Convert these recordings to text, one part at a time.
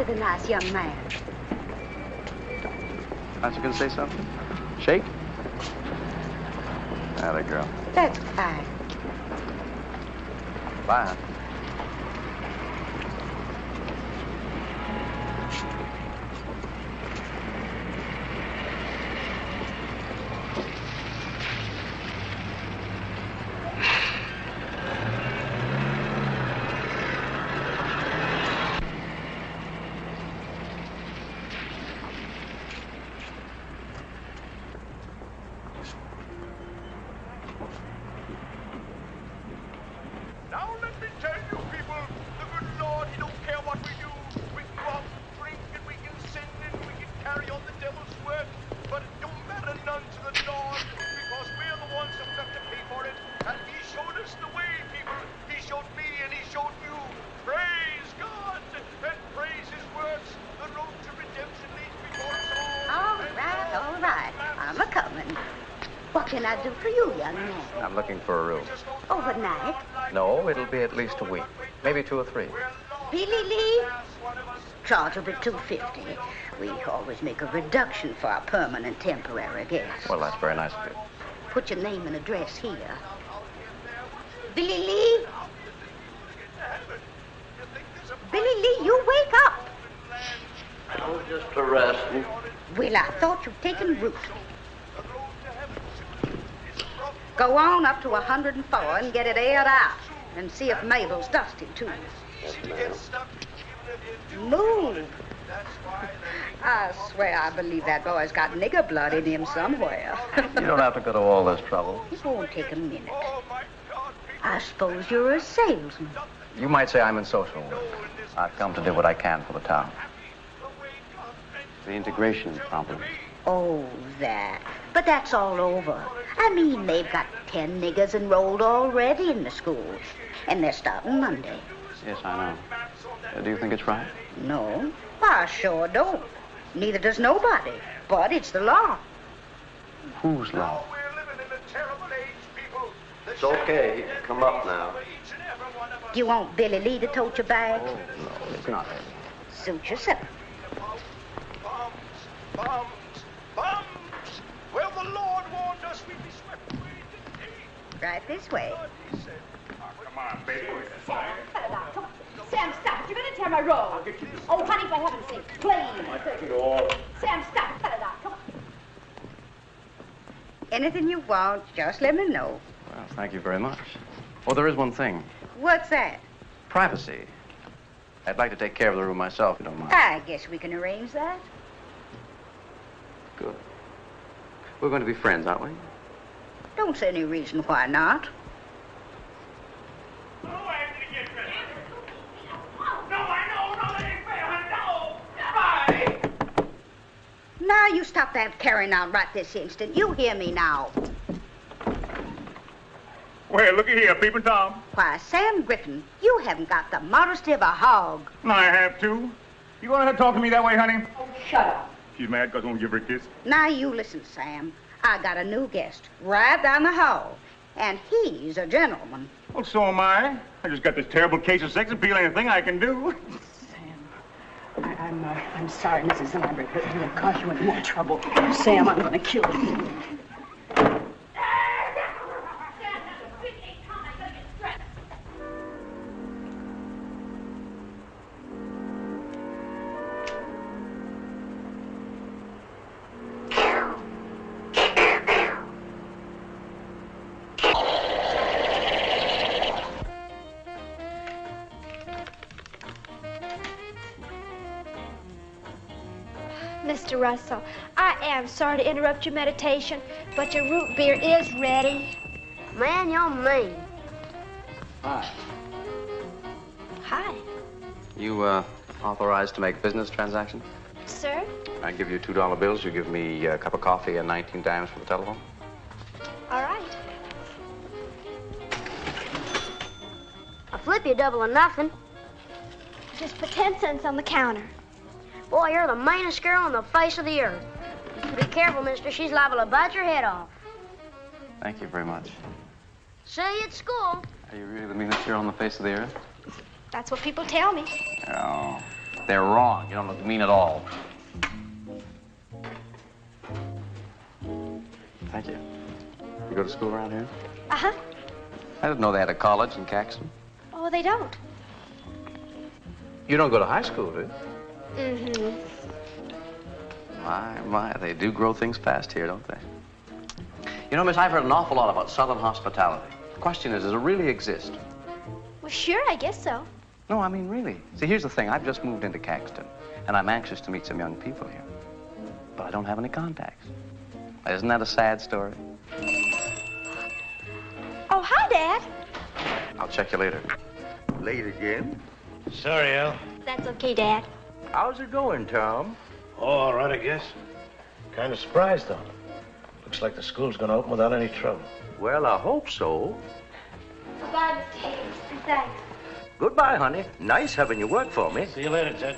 The nice young man. Aren't you going to say something? Shake? Atta girl. That's fine. Bye. I'm looking for a room. Overnight? No, it'll be at least a week. Maybe 2 or 3. Billy Lee? Charge will be $2.50. We always make a reduction for our permanent temporary guests. Well, that's very nice of you. Put your name and address here. Billy Lee? Billy Lee, you wake up. I was just resting. Well, I thought you'd taken root. Go on up to 104 and get it aired out. And see if Mabel's dusted, too. Yes, ma'am. Move. I swear I believe that boy's got nigger blood in him somewhere. You don't have to go to all this trouble. It won't take a minute. I suppose you're a salesman. You might say I'm in social work. I've come to do what I can for the town. The integration problem. Oh, that. But that's all over. I mean, they've got 10 niggers enrolled already in the schools. And they're starting Monday. Yes, I know. Do you think it's right? No, I sure don't. Neither does nobody. But it's the law. Whose law? It's okay. He can come up now. Do you want Billy Lee to tote your bag? Oh, no, it's not heavy. Suit yourself. Bombs! Well, the Lord warned us we'd be swept away today. Right this way. Oh, come on, baby. Come on. Sam, stop it. You're going to tear my robe. Oh, honey, for heaven's sake, please. I take it all. Sam, stop it. Cut it out. Come on. Anything you want, just let me know. Well, thank you very much. Oh, there is one thing. What's that? Privacy. I'd like to take care of the room myself, if you don't mind. I guess we can arrange that. Good. We're going to be friends, aren't we? Don't see any reason why not. Oh, Anthony, get ready. stop that carrying on right this instant. You hear me now. Well, looky here, Peeping Tom. Why, Sam Griffin, you haven't got the modesty of a hog. I have to. You gonna talk to me that way, honey? Oh, shut up. She's mad because I won't give her a kiss. Now, you listen, Sam. I got a new guest right down the hall, and he's a gentleman. Well, so am I. I just got this terrible case of sex appeal. Anything I can do. Sam, I'm sorry, Mrs. Lambert, but it'll cause you any more trouble. Sam, I'm going to kill you. Mr. Russell, I am sorry to interrupt your meditation, but your root beer is ready. Man, you're mean. Hi. Hi. You, authorized to make business transaction? Sir? I give you $2 bills. You give me a cup of coffee and 19 dimes for the telephone. All right. I'll flip you double or nothing. Just put 10 cents on the counter. Boy, you're the meanest girl on the face of the earth. Be careful, mister. She's liable to bite your head off. Thank you very much. See you at school. Are you really the meanest girl on the face of the earth? That's what people tell me. Oh, they're wrong. You don't look mean at all. Thank you. You go to school around here? Uh-huh. I didn't know they had a college in Caxton. Oh, they don't. You don't go to high school, do you? Mm-hmm. My, they do grow things fast here, don't they? You know, miss, I've heard an awful lot about Southern hospitality. The question is, does it really exist? Well, sure, I guess so. No, I mean, really. See, here's the thing. I've just moved into Caxton, and I'm anxious to meet some young people here. But I don't have any contacts. Isn't that a sad story? Oh, hi, Dad. I'll check you later. Late again? Sorry, Al. That's okay, Dad. How's it going, Tom? Oh, all right, I guess. Kind of surprised, though. Looks like the school's going to open without any trouble. Well, I hope so. Goodbye, Mr. Hayes, and thanks. Goodbye, honey. Nice having you work for me. See you later, Ted.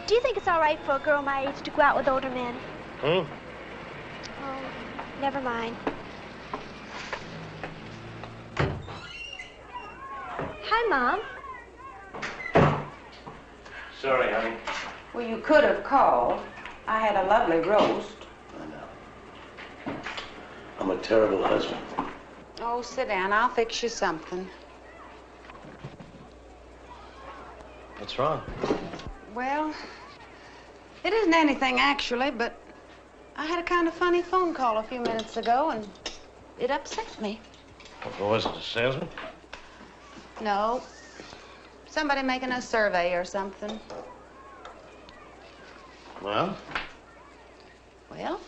Do you think it's all right for a girl my age to go out with older men? Hmm? Oh, never mind. Hi, Mom. Sorry, honey. Well, you could have called. I had a lovely roast. I know. I'm a terrible husband. Oh, sit down. I'll fix you something. What's wrong? Well, it isn't anything actually, but I had a kind of funny phone call a few minutes ago, and it upset me. What was it, a salesman? No. Somebody making a survey or something. Well? Well,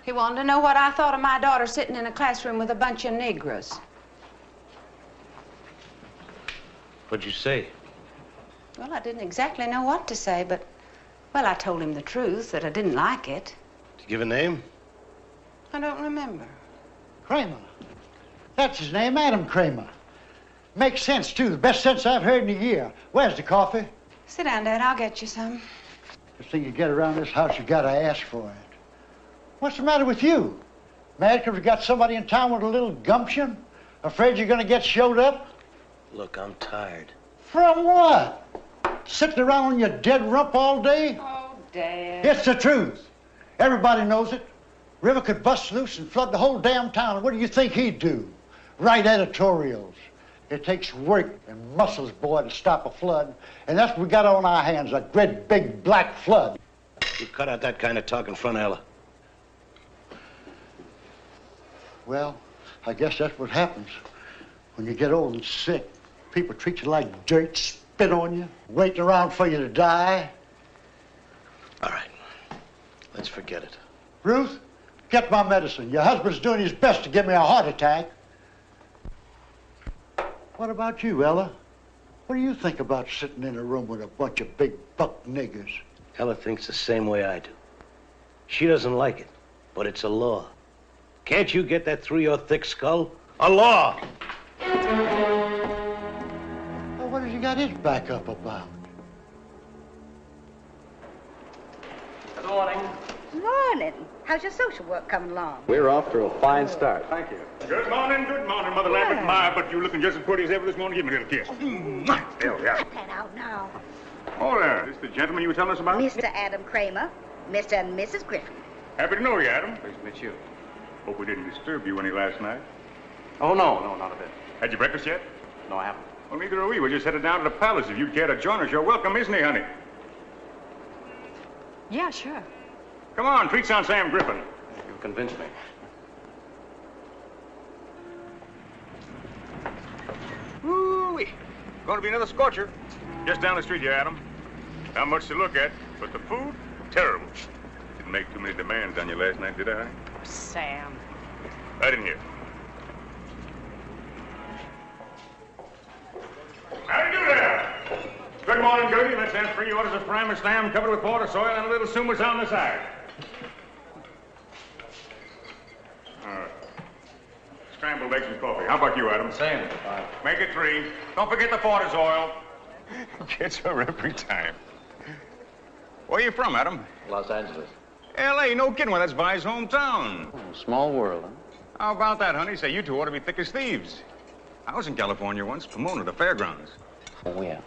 he wanted to know what I thought of my daughter sitting in a classroom with a bunch of Negroes. What'd you say? Well, I didn't exactly know what to say, but, well, I told him the truth, that I didn't like it. Did you give a name? I don't remember. Cramer. That's his name, Adam Cramer. Makes sense, too. The best sense I've heard in a year. Where's the coffee? Sit down, Dad. I'll get you some. First thing you get around this house, you gotta ask for it. What's the matter with you? Mad because we got somebody in town with a little gumption? Afraid you're gonna get showed up? Look, I'm tired. From what? Sitting around on your dead rump all day? Oh, Dad. It's the truth. Everybody knows it. River could bust loose and flood the whole damn town. And what do you think he'd do? Write editorials. It takes work and muscles, boy, to stop a flood. And that's what we got on our hands, a great big black flood. You cut out that kind of talk in front of Ella. Well, I guess that's what happens when you get old and sick. People treat you like dirt, spit on you, waiting around for you to die. All right. Let's forget it. Ruth, get my medicine. Your husband's doing his best to give me a heart attack. What about you, Ella? What do you think about sitting in a room with a bunch of big buck niggers? Ella thinks the same way I do. She doesn't like it, but it's a law. Can't you get that through your thick skull? A law! Well, what has he got his back up about? Good morning. Morning. How's your social work coming along? We're off to a fine start. Thank you. Good morning, Mother Lambert. My, but you looking just as pretty as ever this morning. Give me a little kiss. There we are. Cut that out now. Oh, there. This the gentleman you were telling us about? Mr. Adam Cramer, Mr. and Mrs. Griffin. Happy to know you, Adam. Pleased to meet you. Hope we didn't disturb you any last night. Oh, no, not a bit. Had you breakfast yet? No, I haven't. Well, neither are we. We're just headed down to the palace. If you'd care to join us, you're welcome, isn't he, honey? Yeah, sure. Come on, treats on Sam Griffin. You've convinced me. Woo-wee. Going to be another scorcher. Just down the street here, Adam. Not much to look at, but the food, terrible. Didn't make too many demands on you last night, did I? Sam. I didn't hear. How do you do there? Good morning, Gertie. Let's have 3 orders of prime and slam covered with water, soil, and a little sumas on the side. Scrambled eggs and coffee. How about you, Adam? Same. Make it 3. Don't forget the Porter's oil. Gets her every time. Where are you from, Adam? Los Angeles. L.A., no kidding. Well, that's Vi's hometown. Oh, small world, huh? How about that, honey? Say, you two ought to be thick as thieves. I was in California once, Pomona, the fairgrounds. Oh, yeah.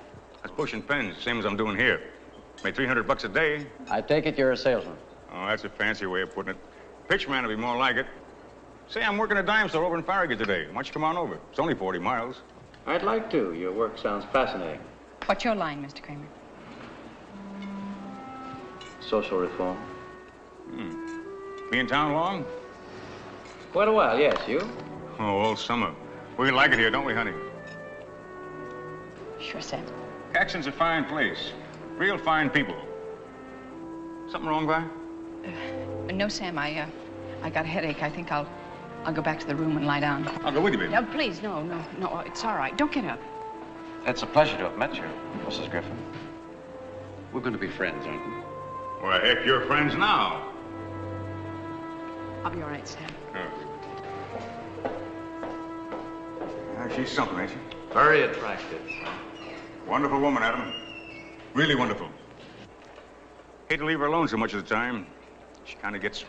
I was pushing pens, same as I'm doing here. Made $300 a day. I take it you're a salesman. Oh, that's a fancy way of putting it. Pitchman would be more like it. Say, I'm working a dime store over in Farragut today. Why don't you come on over? It's only 40 miles. I'd like to. Your work sounds fascinating. What's your line, Mr. Cramer? Social reform. Be in town long? Quite a while, yes. You? Oh, all summer. We like it here, don't we, honey? Sure, Sam. Caxton's a fine place. Real fine people. Something wrong, Vi? No, Sam, I got a headache. I think I'll go back to the room and lie down. I'll go with you, baby. No, please, no, it's all right. Don't get up. It's a pleasure to have met you, Mrs. Griffin. We're going to be friends, aren't we? Well, heck, you're friends now. I'll be all right, Sam. She's something, ain't she? Very attractive. Wonderful woman, Adam. Really wonderful. Hate to leave her alone so much of the time. She kind of gets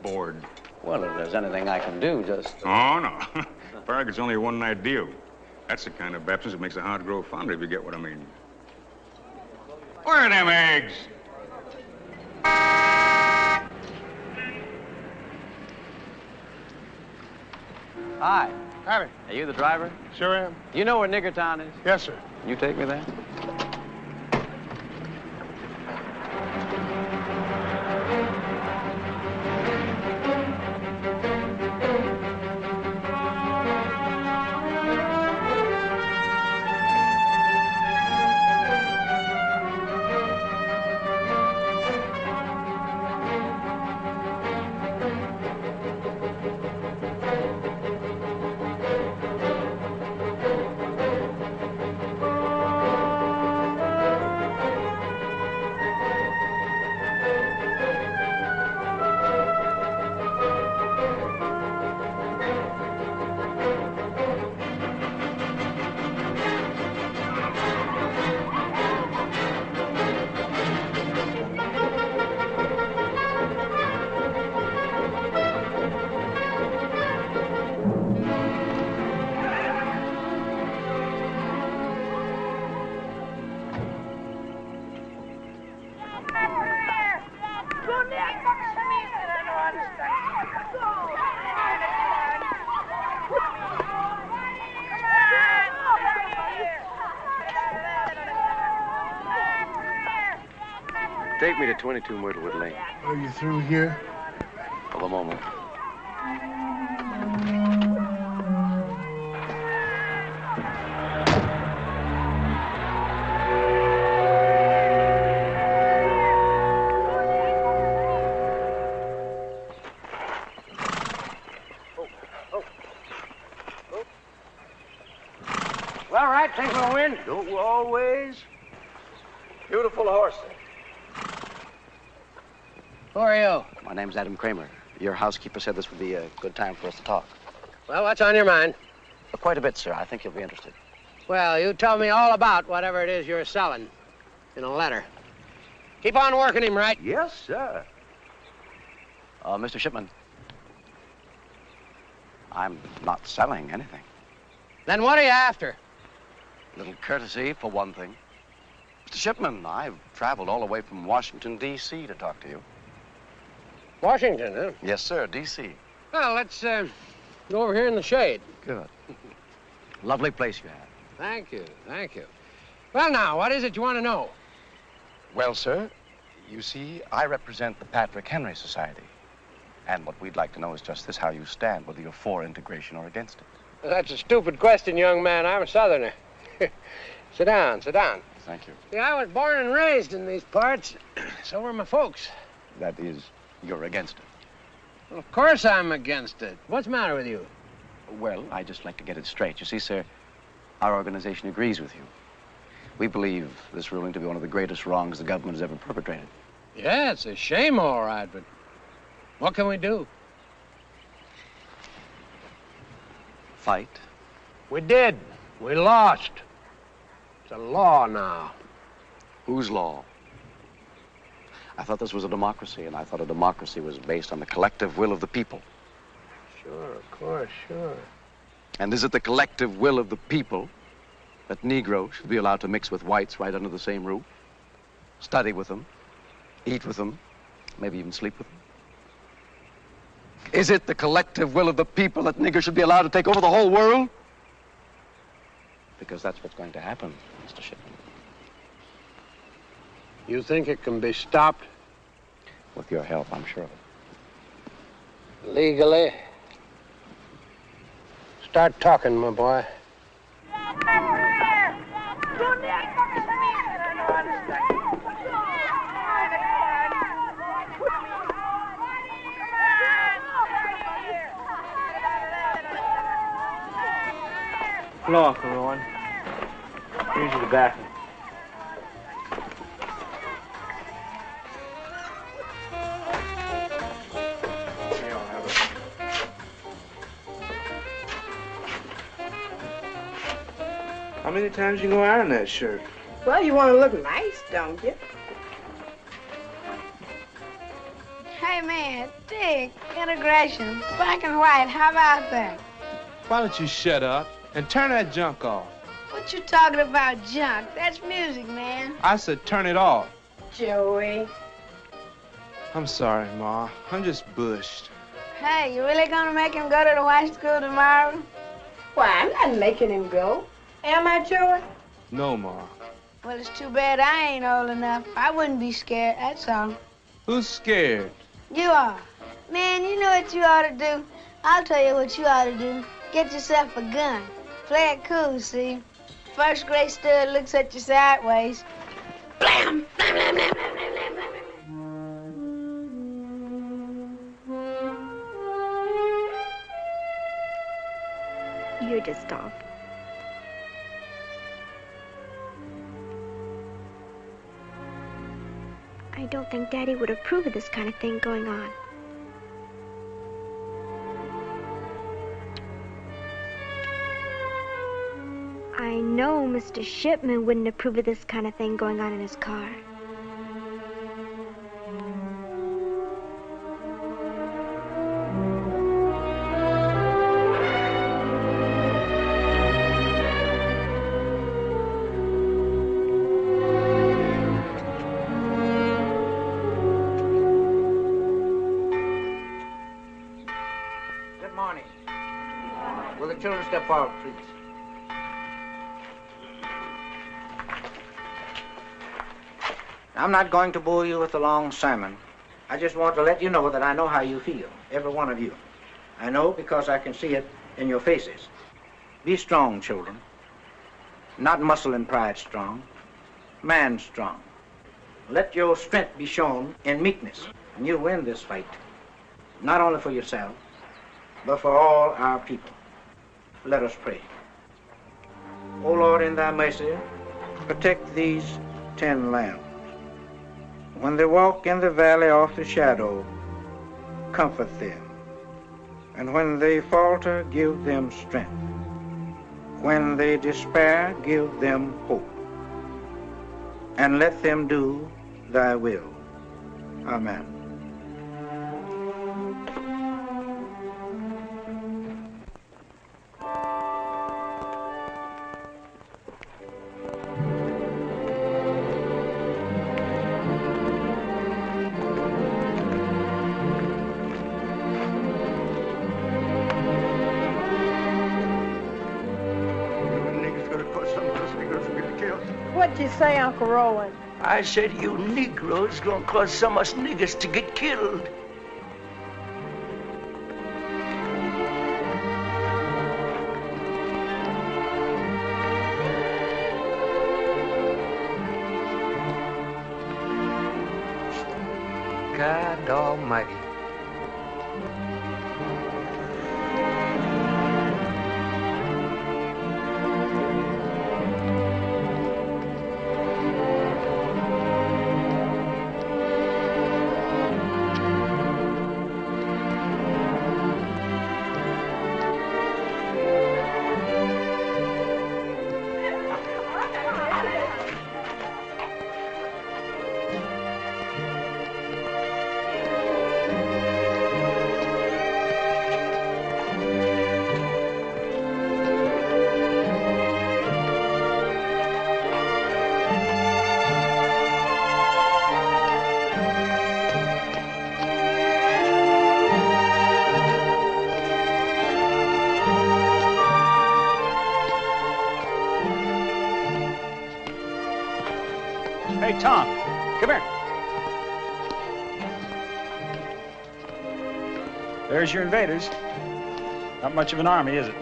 bored. Well, if there's anything I can do, just... Oh, no. Farragut's only a one-night deal. That's the kind of absence that makes the heart grow fonder, if you get what I mean. Where are them eggs? Hi. Howdy. Are you the driver? Sure am. You know where Niggertown is? Yes, sir. Can you take me there? Take me to 22 Myrtlewood Lane. Are you through here? For the moment. All right, think we'll win. Don't we always? Beautiful horse. Who are you? My name's Adam Cramer. Your housekeeper said this would be a good time for us to talk. Well, what's on your mind? Quite a bit, sir. I think you'll be interested. Well, you tell me all about whatever it is you're selling in a letter. Keep on working him, right? Yes, sir. Mr. Shipman, I'm not selling anything. Then what are you after? A little courtesy, for one thing. Mr. Shipman, I've traveled all the way from Washington, D.C. to talk to you. Washington, huh? Yes, sir, D.C. Well, let's go over here in the shade. Good. Lovely place you have. Thank you, thank you. Well, now, what is it you want to know? Well, sir, you see, I represent the Patrick Henry Society. And what we'd like to know is just this, how you stand, whether you're for integration or against it. Well, that's a stupid question, young man. I'm a Southerner. Sit down, sit down. Thank you. See, I was born and raised in these parts. So were my folks. That is, you're against it. Well, of course I'm against it. What's the matter with you? Well, I'd just like to get it straight. You see, sir, our organization agrees with you. We believe this ruling to be one of the greatest wrongs the government has ever perpetrated. Yeah, it's a shame, all right, but what can we do? Fight? We did. We lost. It's a law now. Whose law? I thought this was a democracy, and I thought a democracy was based on the collective will of the people. Sure, of course, sure. And is it the collective will of the people that Negroes should be allowed to mix with whites right under the same roof? Study with them, eat with them, maybe even sleep with them? Is it the collective will of the people that niggers should be allowed to take over the whole world? Because that's what's going to happen, Mr. Shipman. You think it can be stopped? With your help, I'm sure of it. Legally? Start talking, my boy. Floor, everyone. Here's the bathroom. How many times you gonna iron that shirt? Well, you want to look nice, don't you? Hey, man, dig, integration, black and white, how about that? Why don't you shut up and turn that junk off? What you talking about, junk? That's music, man. I said turn it off. Joey. I'm sorry, Ma. I'm just bushed. Hey, you really gonna make him go to the white school tomorrow? Why, I'm not making him go. Am I, Joey? No, Ma. Well, it's too bad I ain't old enough. I wouldn't be scared, that's all. Who's scared? You are. Man, you know what you ought to do? I'll tell you what you ought to do. Get yourself a gun. Play it cool, see? First grade stud looks at you sideways. Blam! Blam, blam, blam, blam, blam, blam. You're just off. I don't think Daddy would approve of this kind of thing going on. I know Mr. Shipman wouldn't approve of this kind of thing going on in his car. Good morning. Will the children step forward, please? I'm not going to bore you with a long sermon. I just want to let you know that I know how you feel, every one of you. I know because I can see it in your faces. Be strong, children. Not muscle and pride strong, man strong. Let your strength be shown in meekness, and you'll win this fight. Not only for yourself, but for all our people. Let us pray. O Lord, in thy mercy, protect these 10 lambs. When they walk in the valley of the shadow, comfort them. And when they falter, give them strength. When they despair, give them hope. And let them do thy will. Amen. What'd you say, Uncle Roland? I said you Negroes gonna cause some of us niggers to get killed. God Almighty. Hey, Tom, come here. There's your invaders. Not much of an army, is it?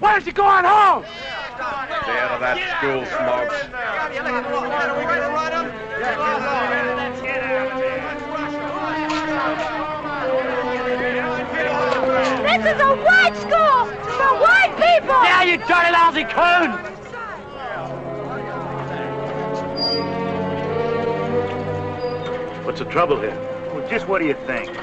Why don't you go on home? Stay out of that school, Smokes. This is a white school for white people! Yeah, you dirty lousy coon! What's the trouble here? Well, just what do you think?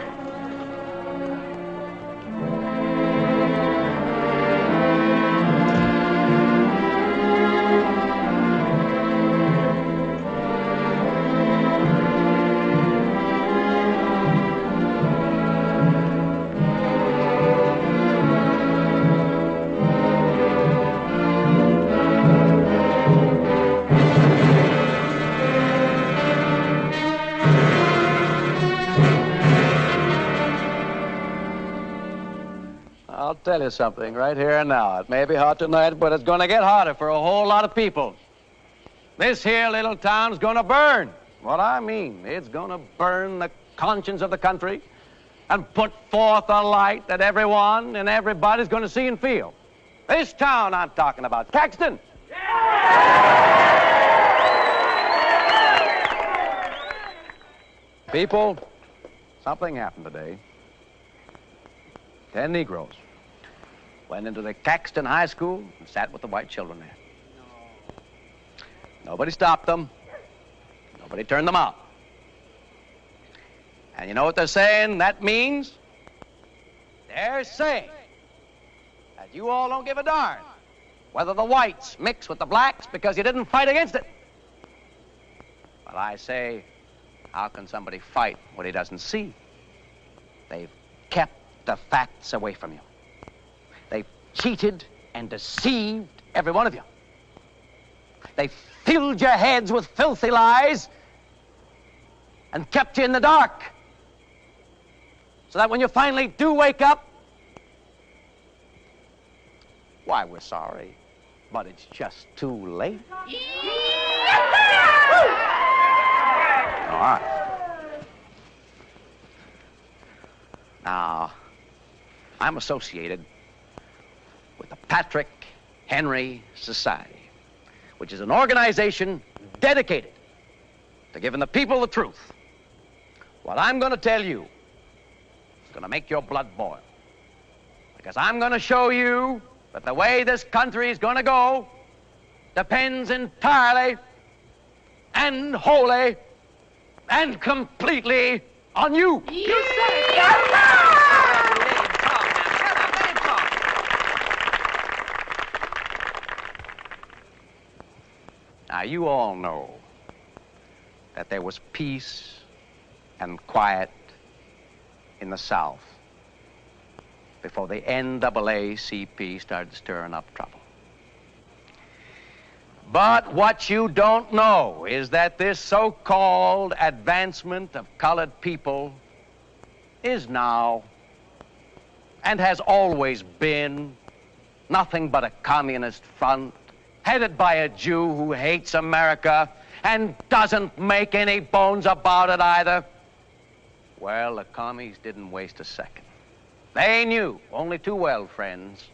I'll tell you something right here and now. It may be hot tonight, but it's going to get hotter for a whole lot of people. This here little town's going to burn. What I mean, it's going to burn the conscience of the country and put forth a light that everyone and everybody's going to see and feel. This town I'm talking about, Caxton. People, something happened today. 10 Negroes went into the Caxton High School and sat with the white children there. Nobody stopped them. Nobody turned them out. And you know what they're saying that means? They're saying that you all don't give a darn whether the whites mix with the blacks because you didn't fight against it. But I say, how can somebody fight what he doesn't see? They've kept the facts away from you. They've cheated and deceived every one of you. They've filled your heads with filthy lies and kept you in the dark. So that when you finally do wake up, why, we're sorry, but it's just too late. All right. Now, I'm associated with the Patrick Henry Society, which is an organization dedicated to giving the people the truth. What I'm going to tell you is going to make your blood boil, because I'm going to show you that the way this country is going to go depends entirely and wholly and completely on you. You said it. Let him talk now. Shut up. Let him talk. Now, you all know that there was peace and quiet in the South before the NAACP started stirring up trouble. But what you don't know is that this so-called advancement of colored people is now, and has always been, nothing but a communist front headed by a Jew who hates America and doesn't make any bones about it either. Well, the commies didn't waste a second. They knew, only too well, friends,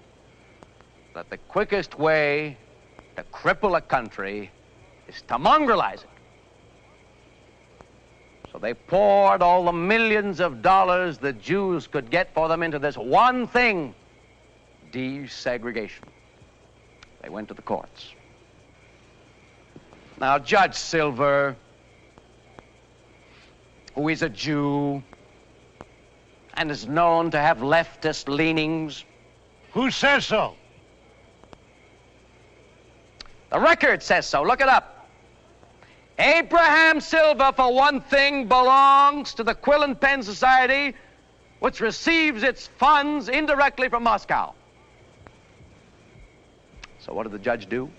that the quickest way to cripple a country is to mongrelize it. So they poured all the millions of dollars the Jews could get for them into this one thing, desegregation. They went to the courts. Now, Judge Silver, who is a Jew and is known to have leftist leanings. Who says so? The record says so. Look it up. Abraham Silver, for one thing, belongs to the Quill and Pen Society, which receives its funds indirectly from Moscow. So what did the judge do?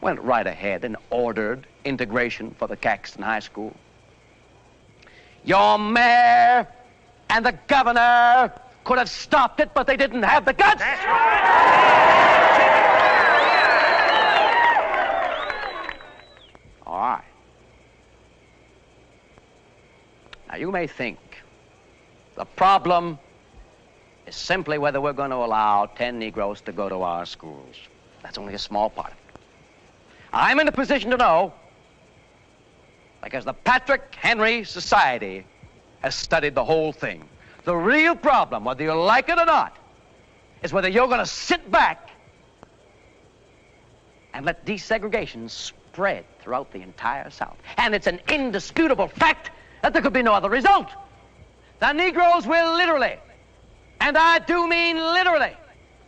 Went right ahead and ordered integration for the Caxton High School. Your mayor and the governor could have stopped it, but they didn't have the guts. That's right. All right. Now, you may think the problem is simply whether we're going to allow 10 Negroes to go to our schools. That's only a small part of it. I'm in a position to know, because the Patrick Henry Society has studied the whole thing. The real problem, whether you like it or not, is whether you're going to sit back and let desegregation spread throughout the entire South. And it's an indisputable fact that there could be no other result. The Negroes will literally, and I do mean literally,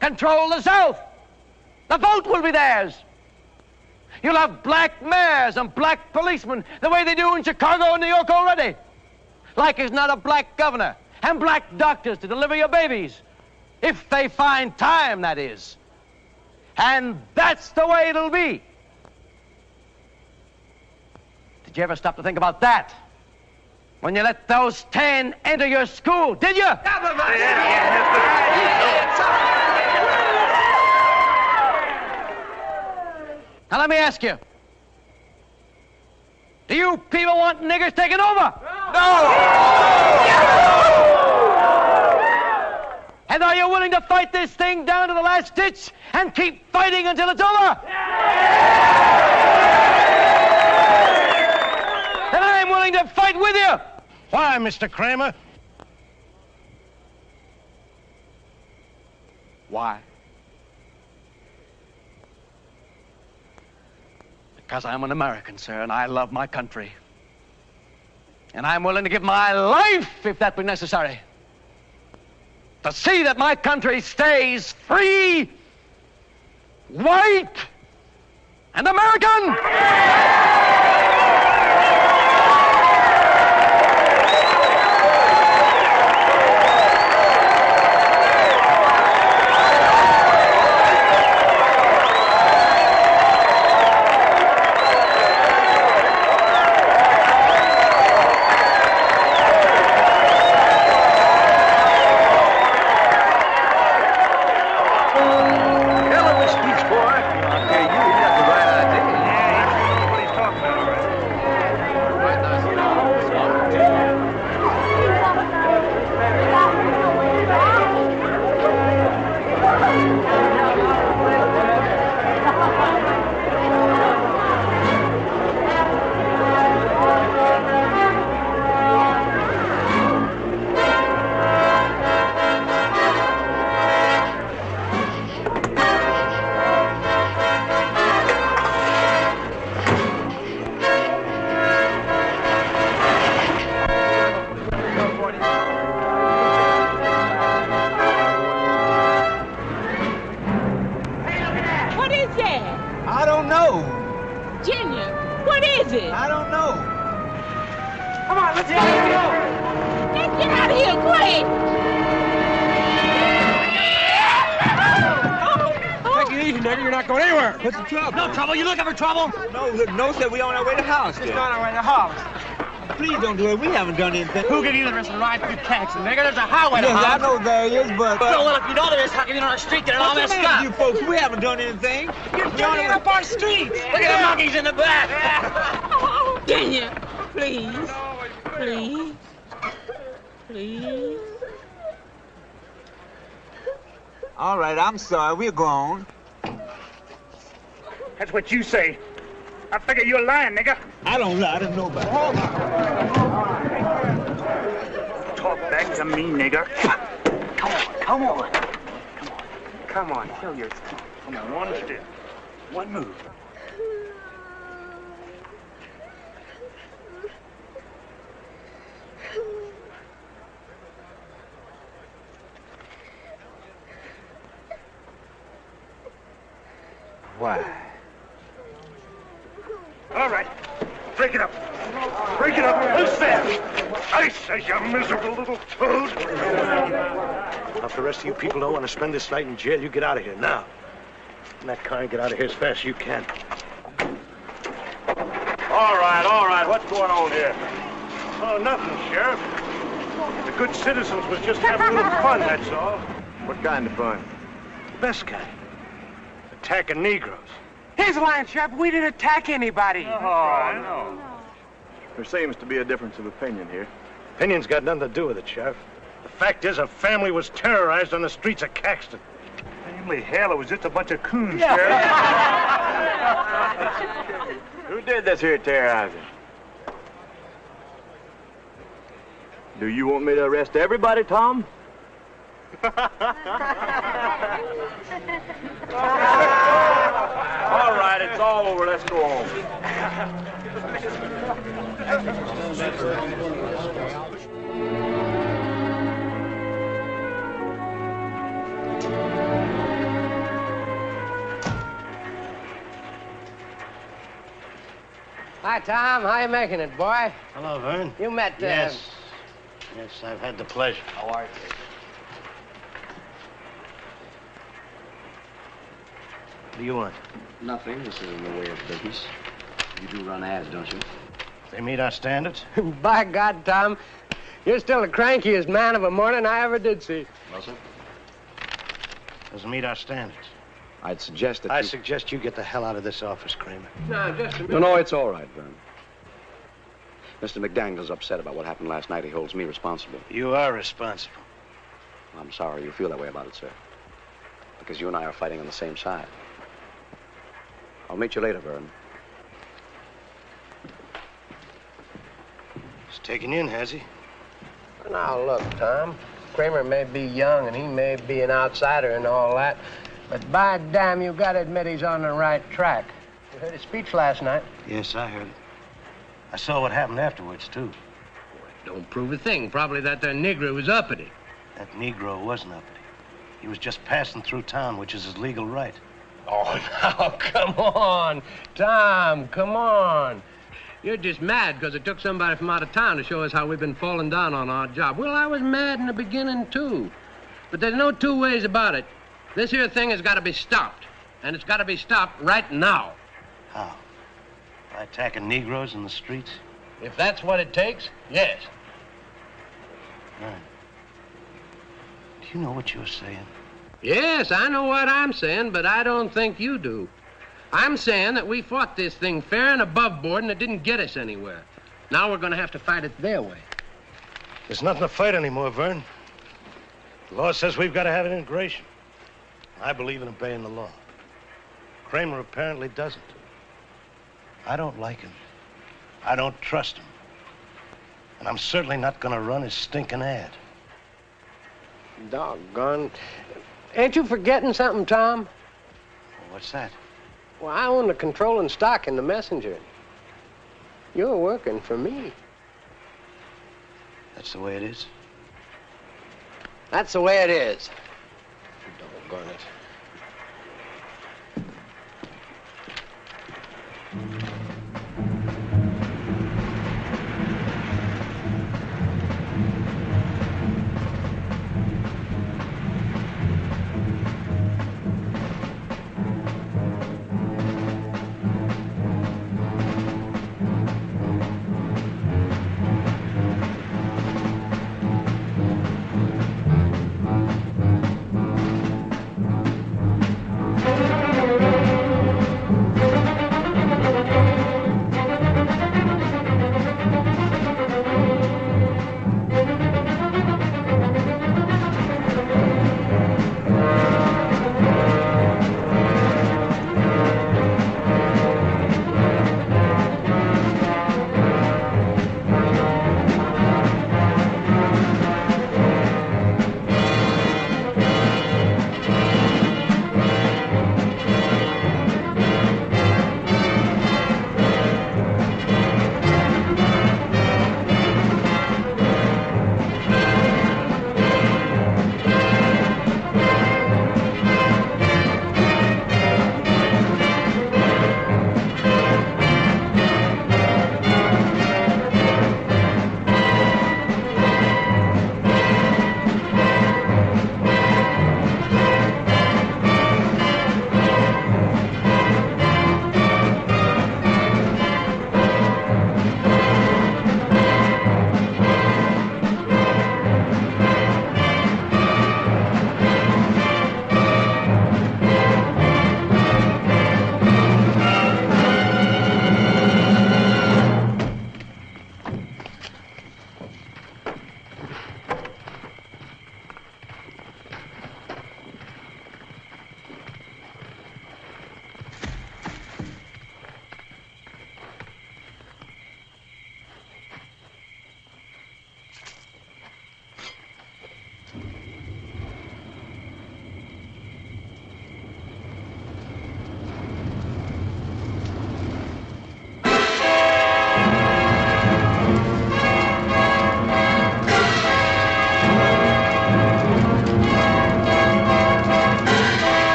control the South. The vote will be theirs. You'll have black mayors and black policemen the way they do in Chicago and New York already. Like there's not a black governor and black doctors to deliver your babies. If they find time, that is. And that's the way it'll be. Did you ever stop to think about that? When you let those 10 enter your school, did you? Now let me ask you, do you people want niggers taking over? No! And are you willing to fight this thing down to the last ditch and keep fighting until it's over? Then I'm willing to fight with you. Why, Mr. Cramer? Why? Because I'm an American, sir, and I love my country. And I'm willing to give my life, if that be necessary, to see that my country stays free, white, and American! is that? I don't know. Junior, what is it? I don't know. Come on, let's go. Let's get out of here, quick. Take it easy, nigga. You're not going anywhere. What's the trouble? No trouble. You looking for trouble? No, no, said we on our way to house. Just on our way to house. Please don't do it. We haven't done anything. Who gave you the rest of the ride through Caxton, nigga? There's a highway to Yes, house. I know there is, but... Well, if you know there is, how come you're on our street getting all messed up? You folks, we haven't done anything. You're dirtying up our streets. Look at the monkeys in the back. Junior, please. Please. Please. All right, I'm sorry. We're gone. That's what you say. I figure you're lying, nigga. I don't lie to nobody. Talk back to me, nigga. Come on. Come on, show your teeth. Come on, one step. One move. Why? All right. Break it up. Break it up. Who's there? I say, you miserable little toad. Now, if the rest of you people don't want to spend this night in jail, you get out of here now. And that car and get out of here as fast as you can. All right. What's going on here? Oh, nothing, Sheriff. The good citizens was just having a little fun, that's all. What kind of fun? The best kind. Attacking Negroes. He's lying, Sheriff. We didn't attack anybody. Oh, no. There seems to be a difference of opinion here. Opinion's got nothing to do with it, Sheriff. The fact is, a family was terrorized on the streets of Caxton. Family hell, it was just a bunch of coons, Sheriff. Who did this here terrorizing? Do you want me to arrest everybody, Tom? All right, it's all over. Let's go home. Hi, Tom. How you making it, boy? Hello, Vern. You met... Yes, I've had the pleasure. How are you? What do you want? Nothing. This is in the way of business. You do run ads, don't you? They meet our standards? By God, Tom, you're still the crankiest man of a morning I ever did see. Well, sir? Doesn't meet our standards. I'd suggest that I suggest you get the hell out of this office, Cramer. No, just a minute. No, it's all right, Vern. Mr. McDaniel's upset about what happened last night. He holds me responsible. You are responsible. Well, I'm sorry you feel that way about it, sir. Because you and I are fighting on the same side. I'll meet you later, Vern. He's taken you in, has he? Now, look, Tom. Cramer may be young and he may be an outsider and all that, but by damn, you gotta admit he's on the right track. You heard his speech last night. Yes, I heard it. I saw what happened afterwards, too. Don't prove a thing. Probably that there Negro was uppity. That Negro wasn't uppity. He was just passing through town, which is his legal right. Oh, now, come on. Tom, come on. You're just mad because it took somebody from out of town to show us how we've been falling down on our job. Well, I was mad in the beginning, too. But there's no two ways about it. This here thing has got to be stopped. And it's got to be stopped right now. How? By attacking Negroes in the streets? If that's what it takes, yes. Right. Do you know what you're saying? Yes, I know what I'm saying, but I don't think you do. I'm saying that we fought this thing fair and above board, and it didn't get us anywhere. Now we're going to have to fight it their way. There's nothing to fight anymore, Vern. The law says we've got to have an integration. I believe in obeying the law. Cramer apparently doesn't. I don't like him. I don't trust him. And I'm certainly not going to run his stinking ad. Doggone. Ain't you forgetting something, Tom? What's that? Well, I own the controlling stock in the Messenger. You're working for me. That's the way it is? That's the way it is. Doggone it.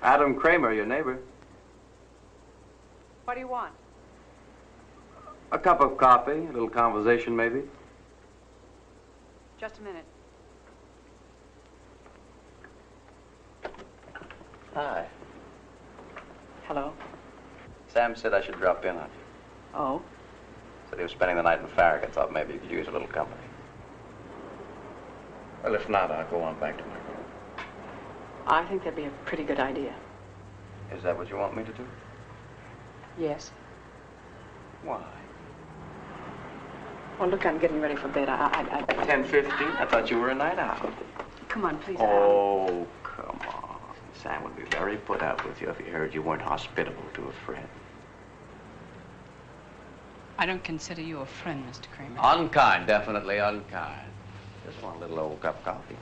Adam Cramer, your neighbor. What do you want? A cup of coffee, a little conversation, maybe. Just a minute. Hi. Hello. Sam said I should drop in on you. Oh? Said he was spending the night in Farragut. Thought maybe you could use a little company. Well, if not, I'll go on back to my room. I think that'd be a pretty good idea. Is that what you want me to do? Yes. Why? Oh, look, I'm getting ready for bed. 10:15? I thought you were a night owl. Come on, please. Oh, come on. Sam would be very put out with you if he heard you weren't hospitable to a friend. I don't consider you a friend, Mr. Cramer. Unkind, definitely unkind. Just want a little old cup of coffee.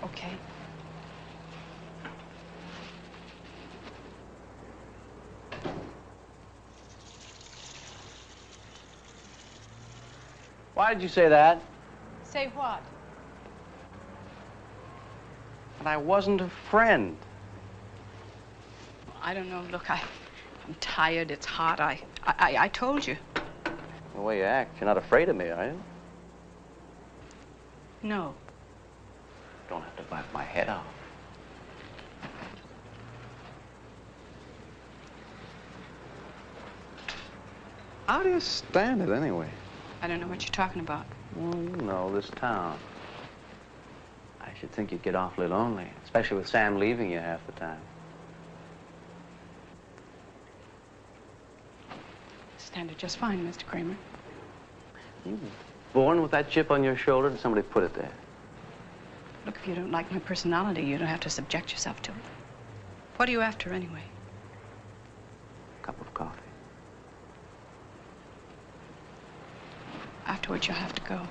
Okay. Why did you say that? Say what? And I wasn't a friend. I don't know. Look, I'm tired. It's hot. I told you. The way you act, you're not afraid of me, are you? No. Don't have to bite my head off. How do you stand it, anyway? I don't know what you're talking about. Well, you know, this town. I should think you'd get awfully lonely, especially with Sam leaving you half the time. Stand it just fine, Mr. Cramer. You were born with that chip on your shoulder, and somebody put it there. Look, if you don't like my personality, you don't have to subject yourself to it. What are you after, anyway? A cup of coffee. Afterwards, you'll have to go.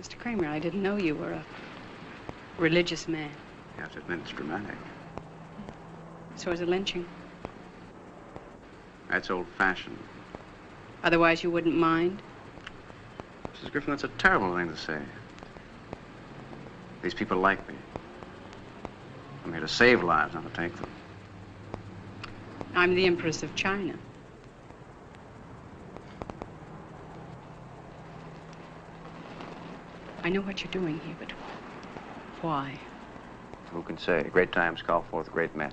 Mr. Cramer, I didn't know you were a religious man. You have to admit it's dramatic. So is a lynching. That's old-fashioned. Otherwise, you wouldn't mind? Mrs. Griffin, that's a terrible thing to say. These people like me. I'm here to save lives, not to take them. I'm the Empress of China. I know what you're doing here, but why? Who can say? Great times call forth great men.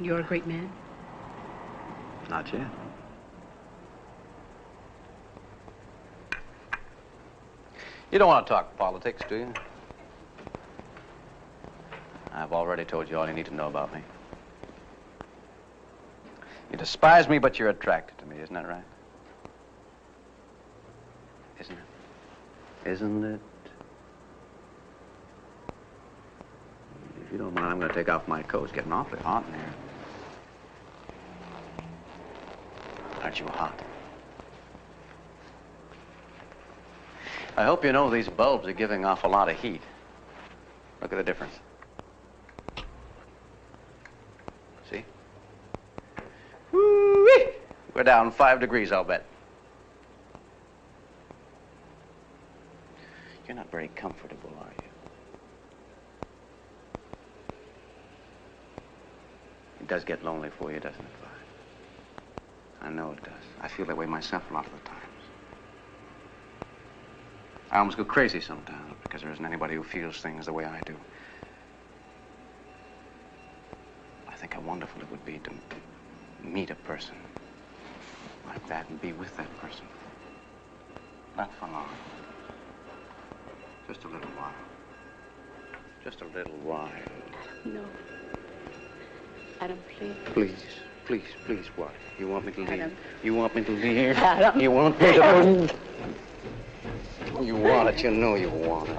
You're a great man? Not yet. You don't want to talk politics, do you? I've already told you all you need to know about me. You despise me, but you're attracted to me, isn't that right? Isn't it? Isn't it? If you don't mind, I'm going to take off my coat. It's getting awfully hot in here. Aren't you hot? I hope you know these bulbs are giving off a lot of heat. Look at the difference. See? Woo-wee! We're down 5 degrees, I'll bet. You're not very comfortable, are you? It does get lonely for you, doesn't it, Vi? I know it does. I feel that way myself a lot of the times. I almost go crazy sometimes because there isn't anybody who feels things the way I do. I think how wonderful it would be to meet a person like that and be with that person. Not for long. Just a little while. Just a little while. No. Adam, please. Please, please, please, what? You want me to leave? Adam. You want me to leave? Adam. You want me to... You want it, you know you want it.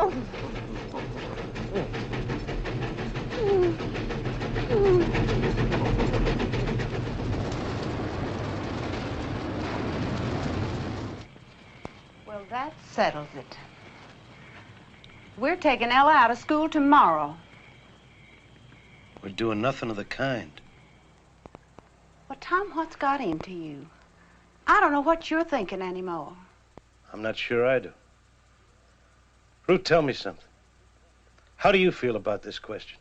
Well, that settles it. We're taking Ella out of school tomorrow. We're doing nothing of the kind. Well, Tom, what's got into you? I don't know what you're thinking anymore. I'm not sure I do. Ruth, tell me something. How do you feel about this question?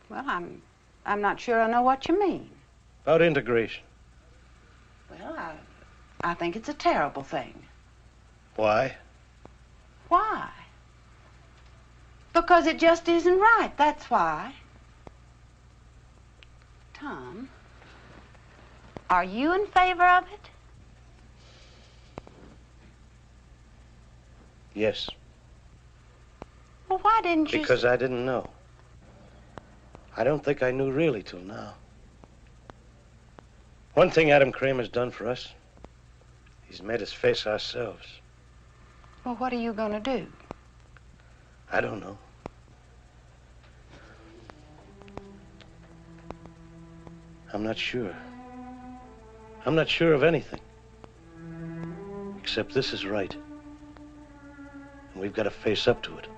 Well, I'm not sure I know what you mean. About integration. Well, I think it's a terrible thing. Why? Why? Because it just isn't right, that's why. Tom, are you in favor of it? Yes. Well, why didn't you... Because I didn't know. I don't think I knew really till now. One thing Adam Cramer's done for us, he's made us face ourselves. Well, what are you going to do? I don't know. I'm not sure. I'm not sure of anything. Except this is right. And we've got to face up to it.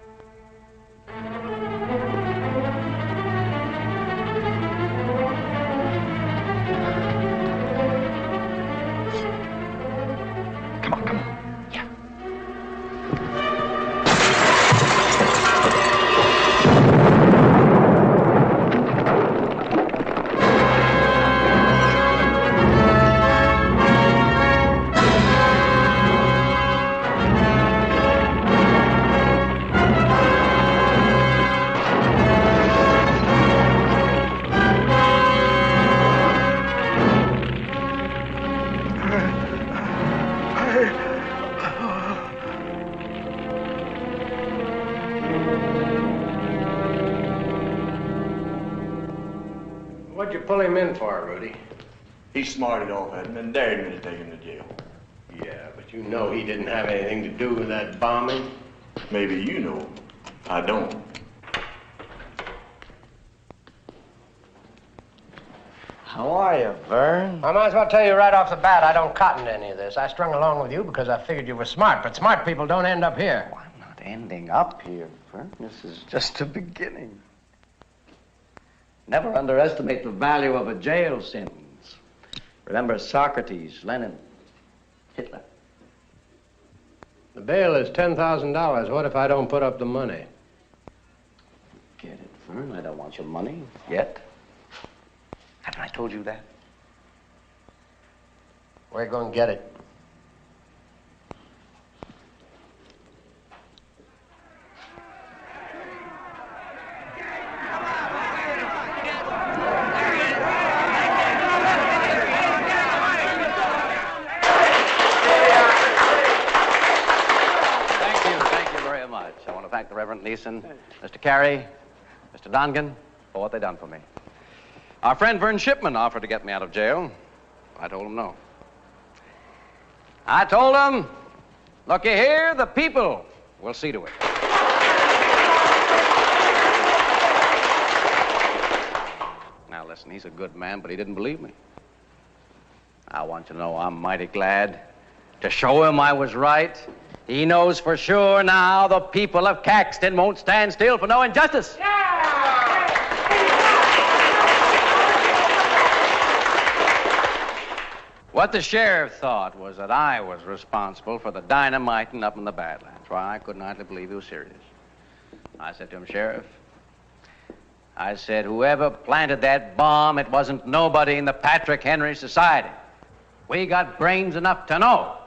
What'd you pull him in for, Rudy? He smarted off at him and dared me to take him to jail. Yeah, but you know he didn't have anything to do with that bombing. Maybe you know. I don't. How are you, Vern? I might as well tell you right off the bat, I don't cotton to any of this. I strung along with you because I figured you were smart, but smart people don't end up here. Well, I'm not ending up here, Vern. This is just the beginning. Never underestimate the value of a jail sentence. Remember Socrates, Lenin, Hitler. The bail is $10,000. What if I don't put up the money? Get it, Vern. I don't want your money yet. Haven't I told you that? We're going to get it. Thank you very much. I want to thank the Reverend Neeson, Mr. Carey, Mr. Dongan, for what they done for me. Our friend Vern Shipman offered to get me out of jail. I told him no. I told him, looky here, the people will see to it. Now listen, he's a good man, but he didn't believe me. I want you to know I'm mighty glad to show him I was right. He knows for sure now the people of Caxton won't stand still for no injustice. What the sheriff thought was that I was responsible for the dynamiting up in the Badlands. Why, I couldn't hardly believe he was serious. I said to him, Sheriff, I said, whoever planted that bomb, it wasn't nobody in the Patrick Henry Society. We got brains enough to know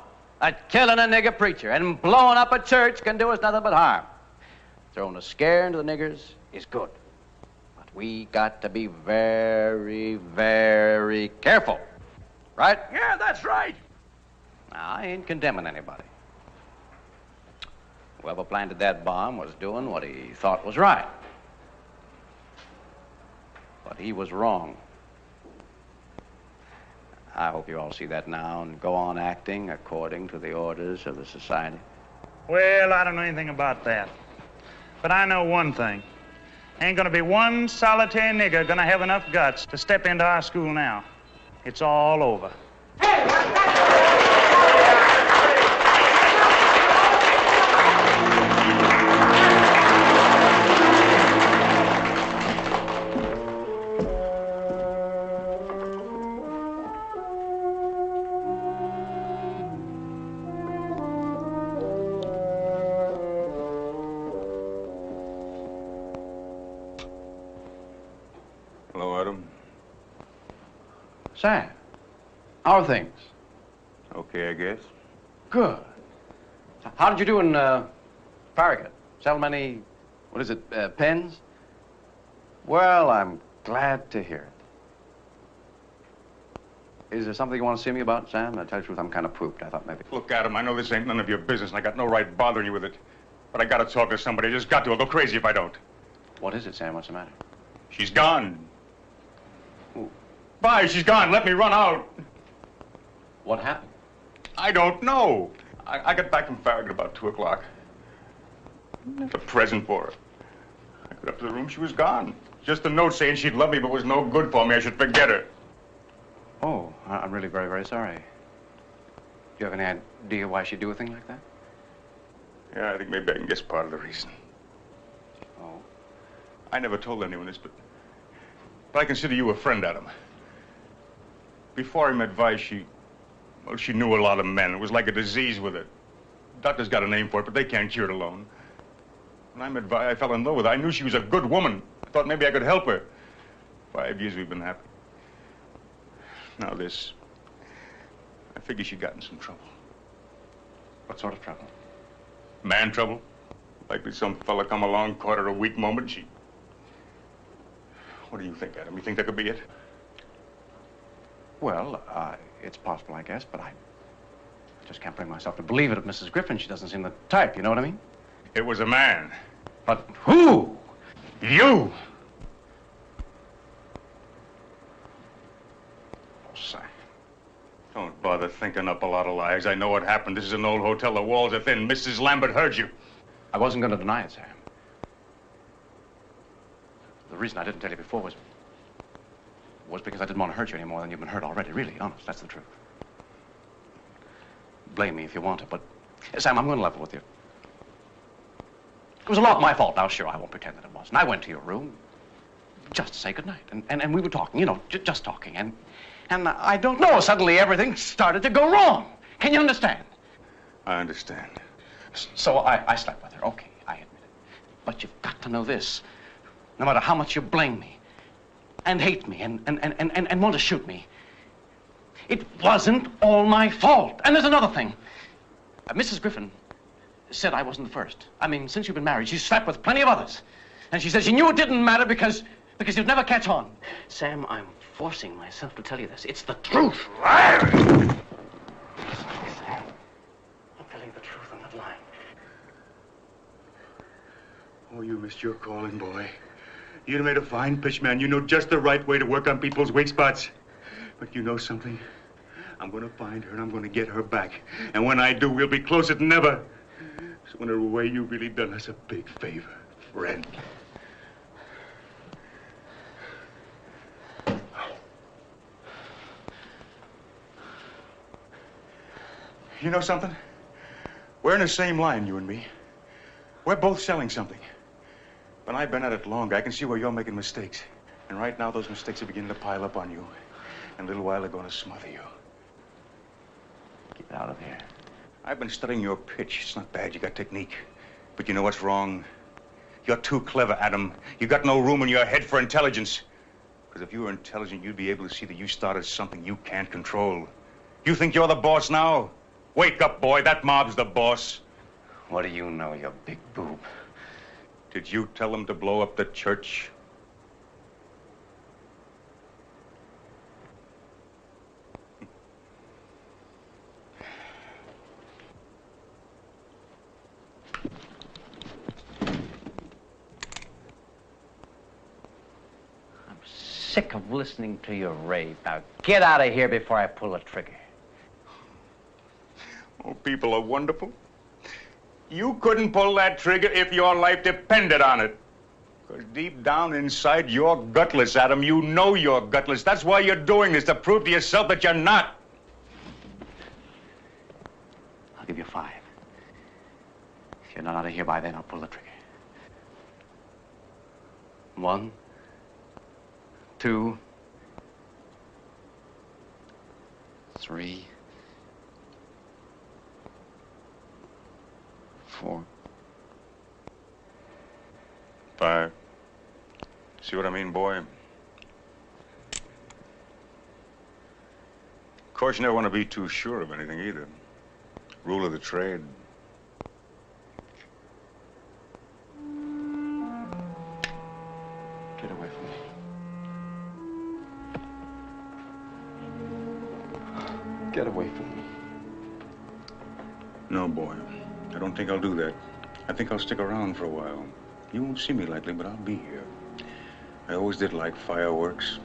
that killing a nigger preacher and blowing up a church can do us nothing but harm. Throwing a scare into the niggers is good. But we got to be very, very careful. Right? Yeah, that's right. Now, I ain't condemning anybody. Whoever planted that bomb was doing what he thought was right. But he was wrong. I hope you all see that now and go on acting according to the orders of the society. Well, I don't know anything about that. But I know one thing. Ain't gonna be one solitary nigger gonna have enough guts to step into our school now. It's all over. Hello, Adam. Sam, how are things? Okay, I guess. Good. How did you do in Farragut? Sell many, what is it, pens? Well, I'm glad to hear it. Is there something you want to see me about, Sam? To tell you the truth, I'm kind of pooped. I thought maybe... Look, Adam, I know this ain't none of your business, and I got no right bothering you with it. But I gotta talk to somebody. I just got to. I'll go crazy if I don't. What is it, Sam? What's the matter? She's gone. Who? Bye, she's gone. Let me run out. What happened? I don't know. I got back from Farragut about 2 o'clock. A present for her. I got up to the room, she was gone. Just a note saying she'd love me, but was no good for me. I should forget her. Oh, I'm really very, very sorry. Do you have any idea why she'd do a thing like that? Yeah, I think maybe I can guess part of the reason. Oh? I never told anyone this, but I consider you a friend, Adam. Before I met Vi, she knew a lot of men. It was like a disease with her. Doctors got a name for it, but they can't cure it alone. When I met Vi, I fell in love with her. I knew she was a good woman. I thought maybe I could help her. 5 years we've been happy. Now this. I figure she got in some trouble. What sort of trouble? Man trouble. Likely some fella come along, caught her a weak moment, she... What do you think, Adam? You think that could be it? Well, it's possible, I guess, but I just can't bring myself to believe it of Mrs. Griffin. She doesn't seem the type, you know what I mean? It was a man. But who? You! Oh, Sam. Don't bother thinking up a lot of lies. I know what happened. This is an old hotel. The walls are thin. Mrs. Lambert heard you. I wasn't going to deny it, Sam. The reason I didn't tell you before was was because I didn't want to hurt you any more than you've been hurt already. Really, honest, that's the truth. Blame me if you want to, but Sam, I'm going to level with you. It was a lot my fault. Now, sure, I won't pretend that it wasn't. I went to your room just to say goodnight, and we were talking, you know, just talking, and I don't know, suddenly everything started to go wrong. Can you understand? I understand. So I slept with her. Okay, I admit it. But you've got to know this. No matter how much you blame me and hate me and want to shoot me, it wasn't all my fault. And there's another thing. Mrs. Griffin said I wasn't the first. I mean, since you've been married, she's slept with plenty of others. And she said she knew it didn't matter because you'd never catch on. Sam, I'm forcing myself to tell you this. It's the truth. Sam, I'm telling you the truth. I'm not lying. Oh, you missed your calling, boy. You'd have made a fine pitchman. You know just the right way to work on people's weak spots. But you know something? I'm going to find her and I'm going to get her back. And when I do, we'll be closer than ever. So in a way, you've really done us a big favor, friend. You know something? We're in the same line, you and me. We're both selling something. But I've been at it longer. I can see where you're making mistakes. And right now, those mistakes are beginning to pile up on you. In a little while, they're going to smother you. Get out of here. I've been studying your pitch. It's not bad. You got technique. But you know what's wrong? You're too clever, Adam. You got no room in your head for intelligence. Because if you were intelligent, you'd be able to see that you started something you can't control. You think you're the boss now? Wake up, boy. That mob's the boss. What do you know, you big boob? Did you tell them to blow up the church? I'm sick of listening to your rave. Now, get out of here before I pull the trigger. Oh, people are wonderful. You couldn't pull that trigger if your life depended on it. Because deep down inside, you're gutless, Adam. You know you're gutless. That's why you're doing this, to prove to yourself that you're not. I'll give you 5. If you're not out of here by then, I'll pull the trigger. 1, 2, 3, 4, 5. See what I mean, boy? Of course, you never want to be too sure of anything either. Rule of the trade. Get away from me. Get away from me. No, boy. I don't think I'll do that. I think I'll stick around for a while. You won't see me likely, but I'll be here. I always did like fireworks.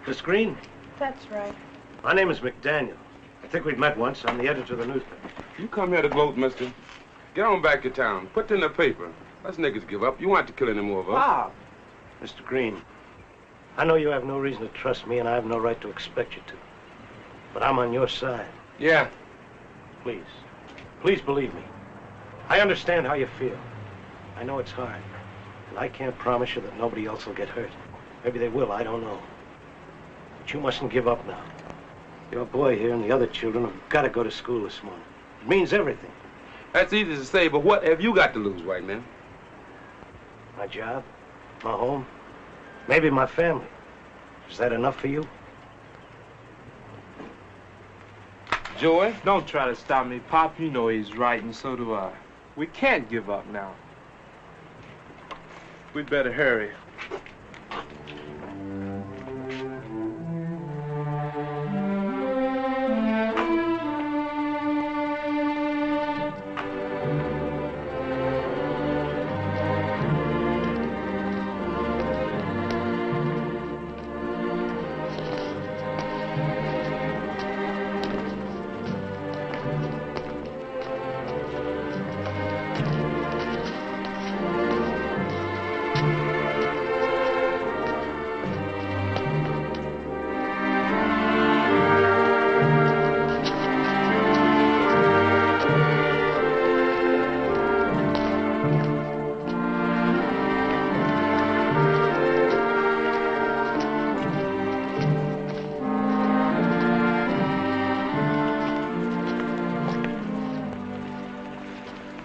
Miss Green? That's right. My name is McDaniel. I think we've met once. I'm the editor of the newspaper. You come here to gloat, mister. Get on back to town. Put it in the paper. Us niggas give up. You want to kill any more of us. Bob! Mr. Green, I know you have no reason to trust me, and I have no right to expect you to. But I'm on your side. Yeah. Please. Please believe me. I understand how you feel. I know it's hard. And I can't promise you that nobody else will get hurt. Maybe they will, I don't know. But you mustn't give up now. Your boy here and the other children have got to go to school this morning. It means everything. That's easy to say, but what have you got to lose, white man? My job, my home, maybe my family. Is that enough for you? Joey, don't try to stop me, Pop. You know he's right, and so do I. We can't give up now. We'd better hurry.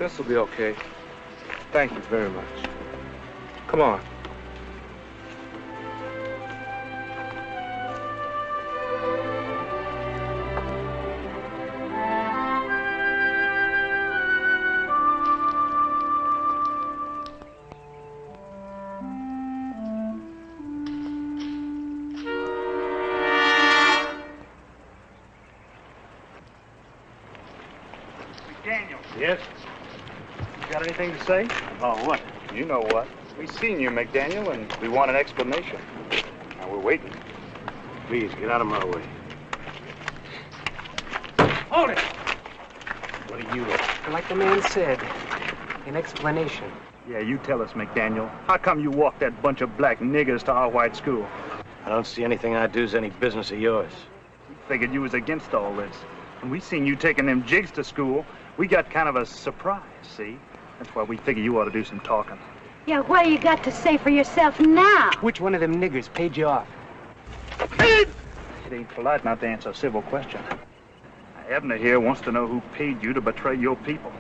this will be okay. Thank you very much. Come on. Daniel. Yes? You got anything to say? Oh, what? You know what. We seen you, McDaniel, and we want an explanation. Now we're waiting. Please, get out of my way. Hold it! What are you? Like the man said, an explanation. Yeah, you tell us, McDaniel. How come you walked that bunch of black niggers to our white school? I don't see anything I do is any business of yours. We figured you was against all this. When we seen you taking them jigs to school, we got kind of a surprise, see? That's why we figure you ought to do some talking. Yeah, what do you got to say for yourself now? Which one of them niggers paid you off? It ain't polite not to answer a civil question. Abner here wants to know who paid you to betray your people.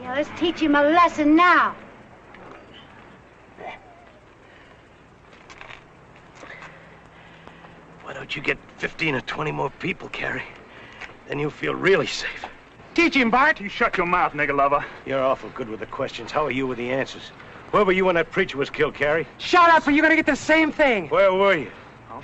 Yeah, let's teach him a lesson now. Why don't you get 15 or 20 more people, Carrie? Then you'll feel really safe. Teach him, Bart. You shut your mouth, nigger lover. You're awful good with the questions. How are you with the answers? Where were you when that preacher was killed, Carrie? Shut up or you're gonna get the same thing. Where were you? I'm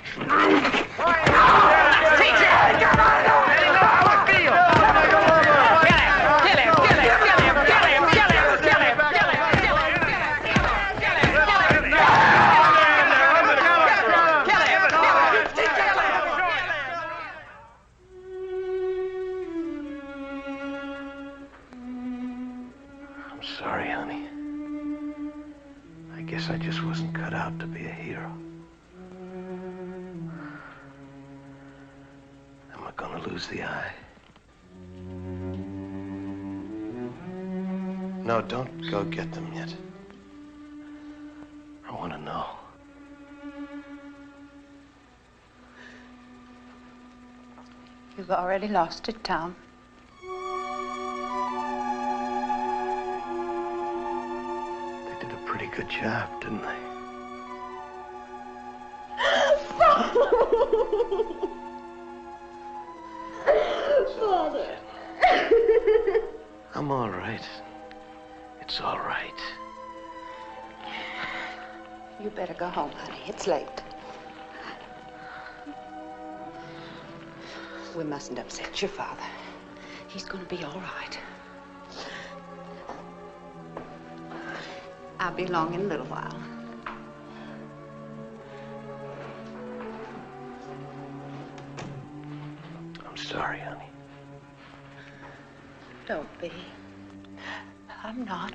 sorry, honey. I guess I just wasn't cut out to be a hero. Am I gonna lose the eye? No, don't go get them yet. I want to know. You've already lost it, Tom. They did a pretty good job, didn't they? Father. I'm all right. It's all right. You better go home, honey. It's late. We mustn't upset your father. He's gonna be all right. I'll be along in a little while. I'm sorry, honey. Don't be. I'm not.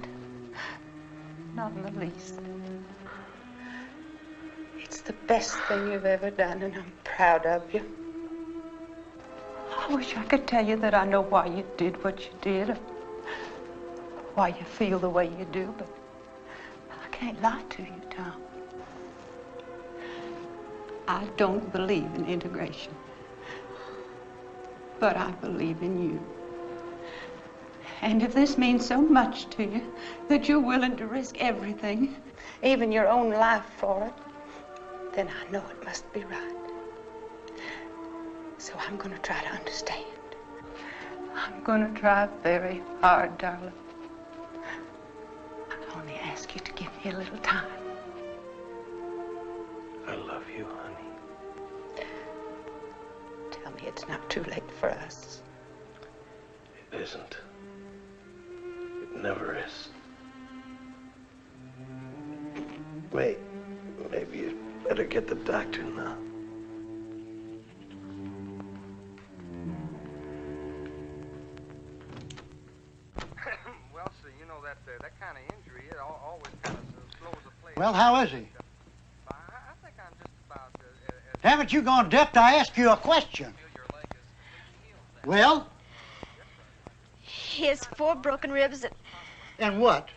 Not in the least. It's the best thing you've ever done, and I'm proud of you. I wish I could tell you that I know why you did what you did, or why you feel the way you do, but I can't lie to you, Tom. I don't believe in integration, but I believe in you. And if this means so much to you that you're willing to risk everything, even your own life for it, then I know it must be right. So I'm going to try to understand. I'm going to try very hard, darling. I only ask you to give me a little time. I love you, honey. Tell me it's not too late for us. It isn't. It never is. Wait, maybe you better get the doctor now. Well, sir, you know that kind of injury, it always kind of slows the play. Well, how is he? I think I'm just about... Haven't you gone deaf to ask you a question? Well? He has 4 broken ribs And what?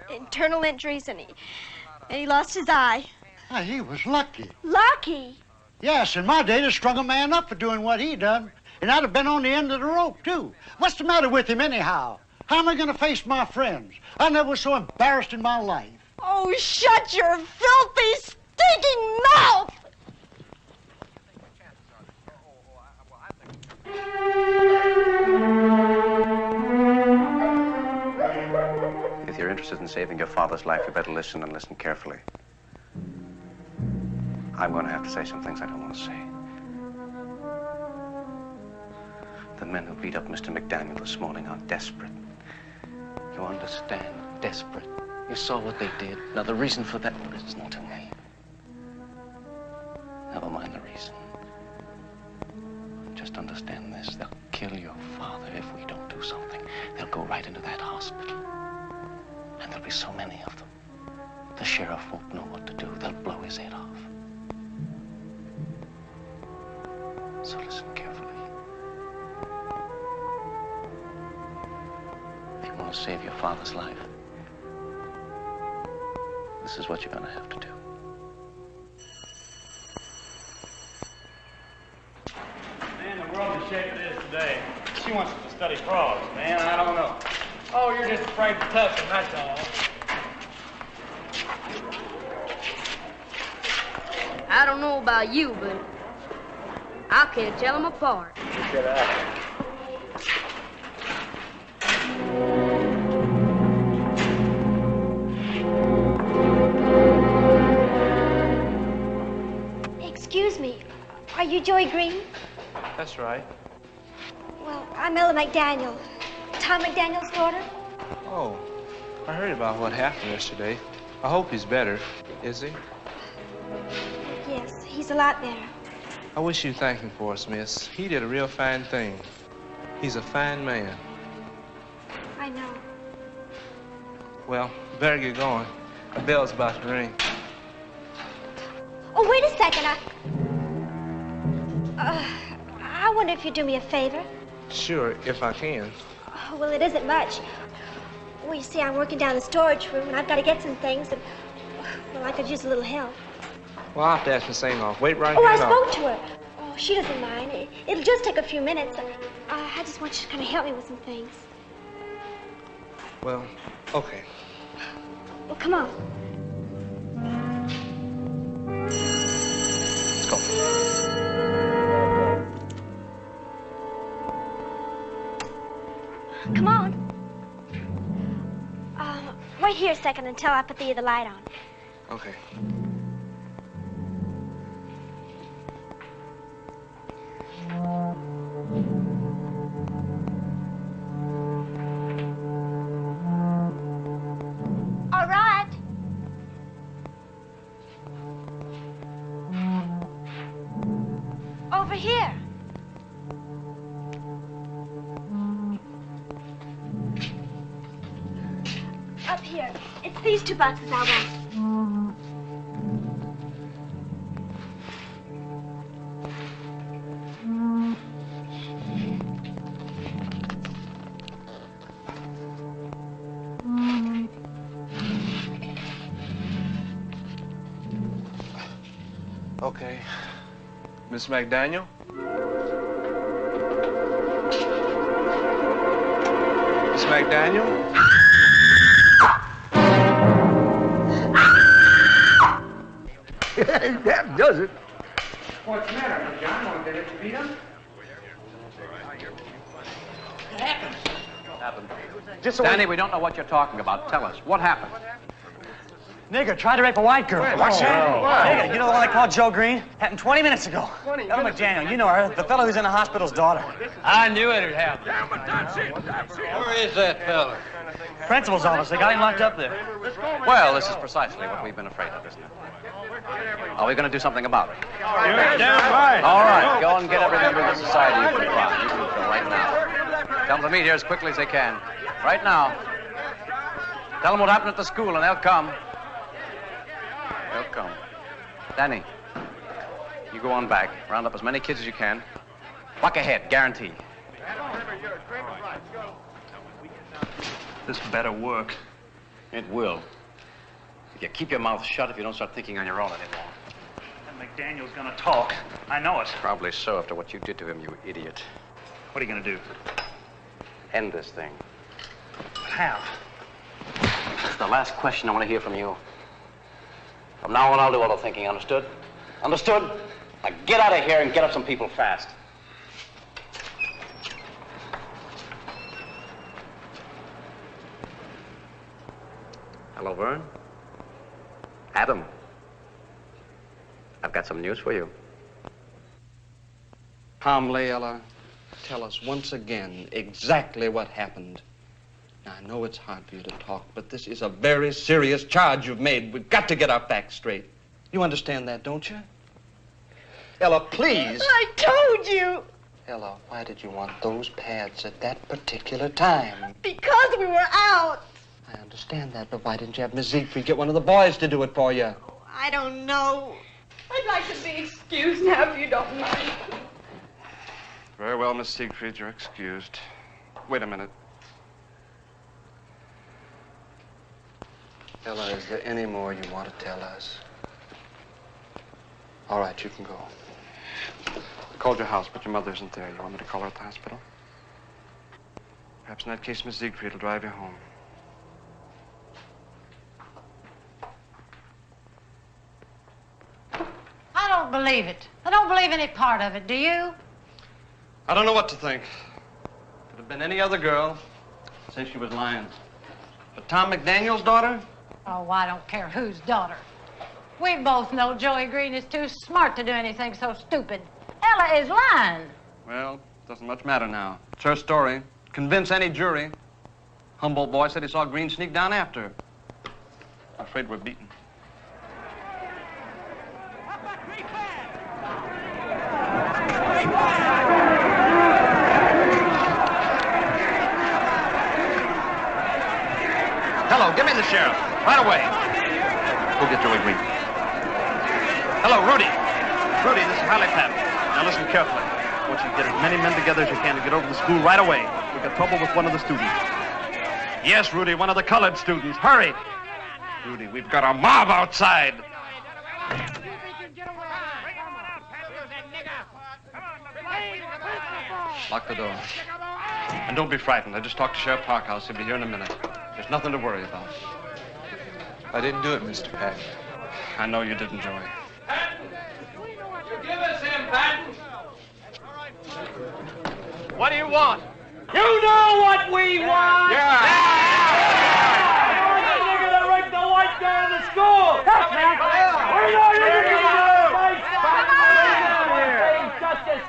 internal injuries, and he lost his eye. Ah, he was lucky. Lucky? Yes, in my day, they strung a man up for doing what he done. And I'd have been on the end of the rope, too. What's the matter with him, anyhow? How am I going to face my friends? I never was so embarrassed in my life. Oh, shut your filthy, stinking mouth! If you're interested in saving your father's life, you better listen and listen carefully. I'm going to have to say some things I don't want to say. The men who beat up Mr. McDaniel this morning are desperate. You understand? Desperate. You saw what they did. Now, the reason for that isn't to me. Never mind the reason. Just understand this. They'll kill your father if we don't do something. They'll go right into that hospital. And there'll be so many of them. The sheriff won't know what to do. They'll blow his head off. So listen carefully. If you want to save your father's life, this is what you're going to have to do. Man, the world is shaking it is today. She wants us to study frogs, man. I don't know. Oh, you're just afraid to touch them, that's all. I don't know about you, but I can't tell them apart. Get out. Excuse me, are you Joey Green? That's right. Well, I'm Ella McDaniel, Tom McDaniel's daughter. Oh, I heard about what happened yesterday. I hope he's better. Is he? Yes, he's a lot better. I wish you'd thank him for us, miss. He did a real fine thing. He's a fine man. I know. Well, better get going. The bell's about to ring. Oh, wait a second. I wonder if you'd do me a favor. Sure, if I can. Oh, well, it isn't much. Well, you see, I'm working down the storage room, and I've got to get some things, and, well, I could use a little help. Well, I'll have to ask Miss Aingoff. Wait right Oh, here. I spoke to her. Oh, she doesn't mind. It'll just take a few minutes. I just want you to kind of help me with some things. Well, okay. Well, come on. Let's go. Come on. Wait here a second until I put the light on. Okay. All right. Over here. Up here. It's these two boxes I want. Okay. Miss McDaniel? Miss McDaniel? That does it. What's the matter, John? Did you beat him? What happened? Danny, we don't know what you're talking about. Tell us. What happened? Nigger tried to rape a white girl. What's that? What? Nigger, you know the one they called Joe Green? Happened 20 minutes ago. Ella McDaniel, you know her. The fellow who's in the hospital's daughter. I knew it'd happen. Where is that fella? Principal's office. They got him locked up there. Well, this is precisely what we've been afraid of, isn't it? Are we going to do something about it? You're damn right. All right, go and get every member of the society you can find. You can go right now. Tell them to meet here as quickly as they can. Right now. Tell them what happened at the school, and they'll come. They'll come. Danny, you go on back. Round up as many kids as you can. Buck ahead, guarantee. This better work. It will. If you keep your mouth shut if you don't start thinking on your own anymore. And McDaniel's gonna talk. I know it. Probably so after what you did to him, you idiot. What are you gonna do? End this thing. How? It's the last question I want to hear from you. From now on, I'll do all the thinking, understood? Understood? Now get out of here and get up some people fast. Hello, Vern. Adam. I've got some news for you. Calmly, Ella, tell us once again exactly what happened. Now, I know it's hard for you to talk, but this is a very serious charge you've made. We've got to get our facts straight. You understand that, don't you? Ella, please. I told you. Ella, why did you want those pads at that particular time? Because we were out. I understand that, but why didn't you have Miss Siegfried get one of the boys to do it for you? I don't know. I'd like to be excused now if you don't mind. Very well, Miss Siegfried, you're excused. Wait a minute. Ella, is there any more you want to tell us? All right, you can go. I called your house, but your mother isn't there. You want me to call her at the hospital? Perhaps in that case, Miss Siegfried will drive you home. I don't believe it. I don't believe any part of it, do you? I don't know what to think. Could have been any other girl. Say she was lying. But Tom McDaniel's daughter? Oh, I don't care whose daughter. We both know Joey Green is too smart to do anything so stupid. Ella is lying. Well, doesn't much matter now. It's her story. Convince any jury. Humboldt boy said he saw Green sneak down after her. I'm afraid we're beaten. Hello, give me the sheriff. Right away. Go get Joey Green. Hello, Rudy. Rudy, this is Harley Pat. Now listen carefully. I want you to get as many men together as you can to get over to the school right away. We've got trouble with one of the students. Yes, Rudy, one of the colored students. Hurry. Rudy, we've got a mob outside. Lock the door. And don't be frightened. I just talked to Sheriff Parkhouse. He'll be here in a minute. There's nothing to worry about. I didn't do it, Mr. Patton. I know you didn't, Joey. You give us him, Patton. What do you want? You know what we want! Yeah! You're the nigga that raped the white guy in the school! That's right! We know you're the nigga that raped justice!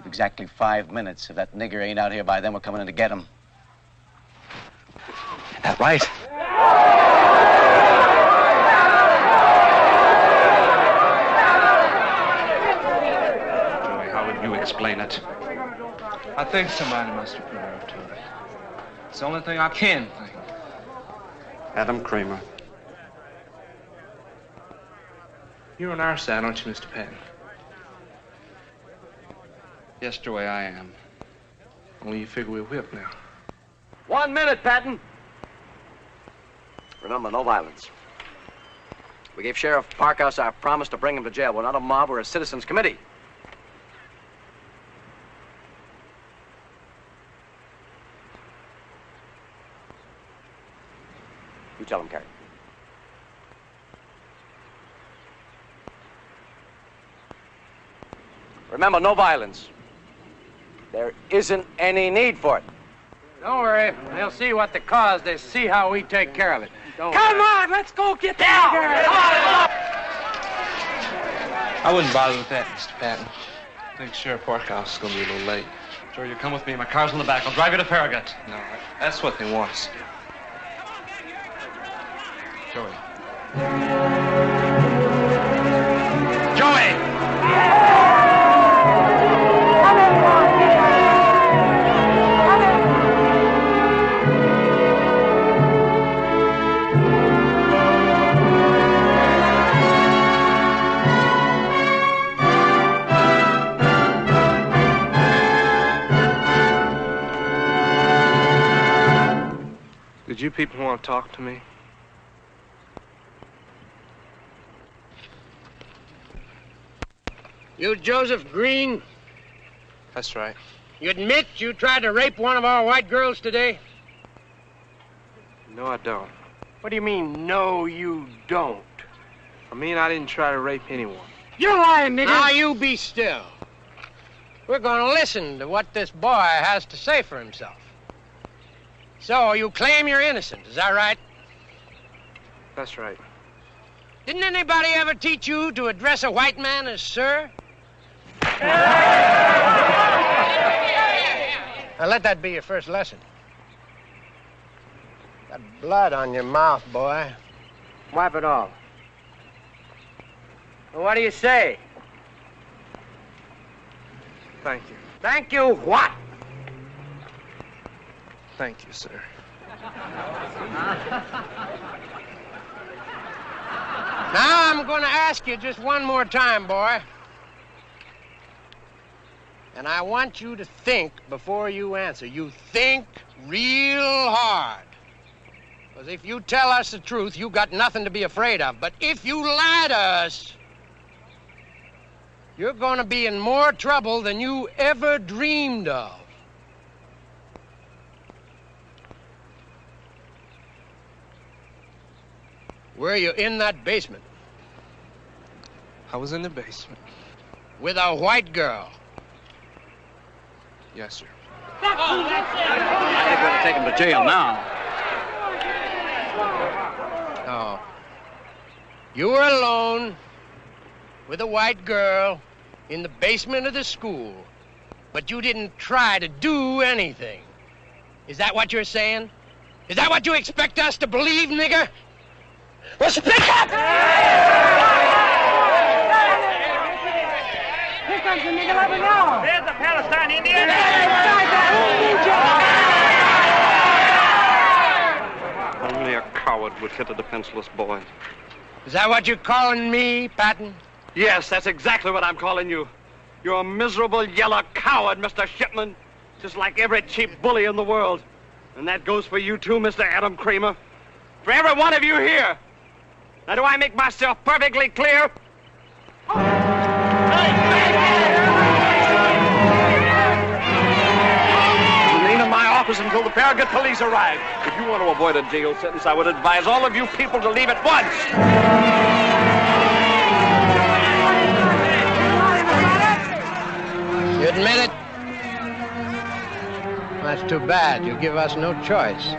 Exactly 5 minutes. If that nigger ain't out here by then, we're coming in to get him. Is that right? Joey, how would you explain it? I think somebody must have put her up to it. It's the only thing I can think. Adam Cramer. You're on our side, aren't you, Mr. Patton? Yes, Joey, I am. Only you figure we're whipped now. 1 minute, Patton. Remember, no violence. We gave Sheriff Parkhouse our promise to bring him to jail. We're not a mob, we're a citizens' committee. You tell him, Carrie. Remember, no violence. There isn't any need for it. Don't worry. They'll see what the cause. They see how we take care of it. Don't Come worry. on, let's go get that girl! I wouldn't bother with that, Mr. Patton. I think Sheriff Parkhouse is going to be a little late. Joey, you come with me. My car's in the back. I'll drive you to Farragut. No, that's what they want. Joey. Joey! Did you people want to talk to me? You Joseph Green? That's right. You admit you tried to rape one of our white girls today? No, I don't. What do you mean, no, you don't? I mean, I didn't try to rape anyone. You're lying, nigga. Now, you be still. We're going to listen to what this boy has to say for himself. So, you claim you're innocent, is that right? That's right. Didn't anybody ever teach you to address a white man as sir? Now, let that be your first lesson. Got blood on your mouth, boy. Wipe it off. Well, what do you say? Thank you. Thank you what? Thank you, sir. Now I'm going to ask you just one more time, boy. And I want you to think before you answer. You think real hard. Because if you tell us the truth, you got nothing to be afraid of. But if you lie to us, you're going to be in more trouble than you ever dreamed of. Were you in that basement? I was in the basement. With a white girl? Yes, sir. I think we're to take him to jail now. Oh. You were alone with a white girl in the basement of the school, but you didn't try to do anything. Is that what you're saying? Is that what you expect us to believe, nigger? Well, speak up! Here comes the nigger lover now. There's the Palestine Indian. Only a coward would hit a defenseless boy. Is that what you're calling me, Patton? Yes, that's exactly what I'm calling you. You're a miserable yellow coward, Mr. Shipman. Just like every cheap bully in the world. And that goes for you too, Mr. Adam Cramer. For every one of you here. Now, do I make myself perfectly clear? Remain in my office until the Farragut police arrive. If you want to avoid a jail sentence, I would advise all of you people to leave at once. You admit it? That's too bad. You give us no choice.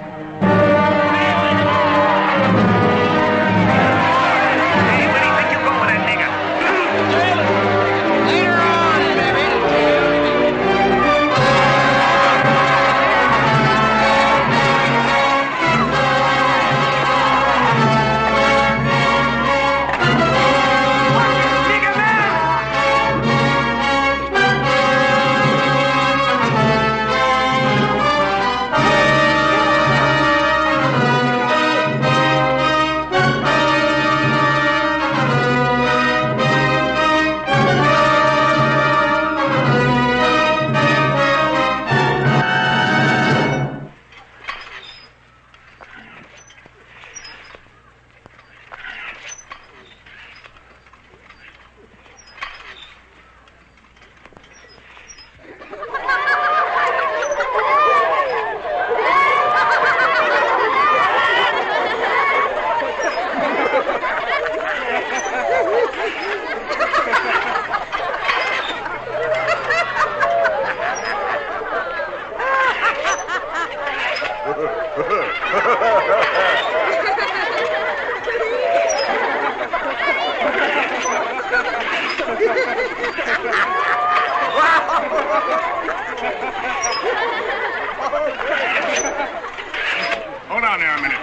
Hold on there a minute.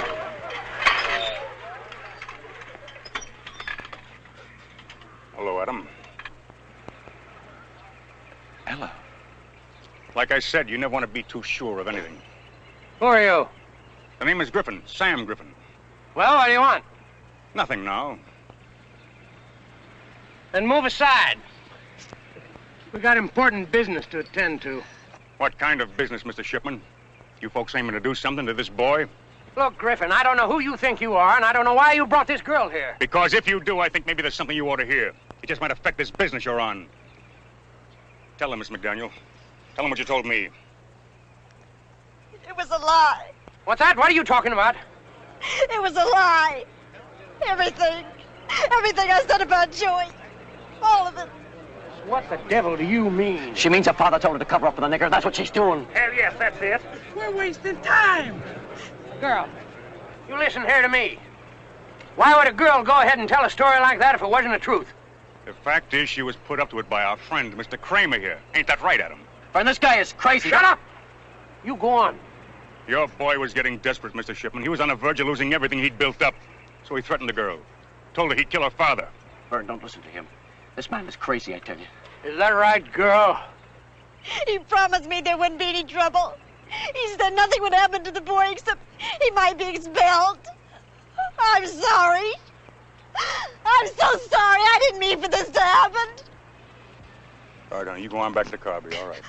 Hello, Adam. Ella. Like I said, you never want to be too sure of anything. Who are you? The name is Griffin, Sam Griffin. Well, what do you want? Nothing now. Then move aside. We got important business to attend to. What kind of business, Mr. Shipman? You folks aiming to do something to this boy? Look, Griffin, I don't know who you think you are, and I don't know why you brought this girl here. Because if you do, I think maybe there's something you ought to hear. It just might affect this business you're on. Tell him, Miss McDaniel. Tell him what you told me. It was a lie. What's that? What are you talking about? It was a lie. Everything. Everything I said about Joey. All of it. What the devil do you mean? She means her father told her to cover up for the nigger. That's what she's doing. Hell yes, that's it. We're wasting time. Girl, you listen here to me. Why would a girl go ahead and tell a story like that if it wasn't the truth? The fact is, she was put up to it by our friend, Mr. Cramer here. Ain't that right, Adam? And this guy is crazy. Shut up! You go on. Your boy was getting desperate, Mr. Shipman. He was on the verge of losing everything he'd built up. So he threatened the girl. Told her he'd kill her father. Vern, don't listen to him. This man is crazy, I tell you. Is that right, girl? He promised me there wouldn't be any trouble. He said nothing would happen to the boy except he might be expelled. I'm sorry. I'm so sorry. I didn't mean for this to happen. All right, honey, you go on back to the car. Be all right.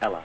Ella.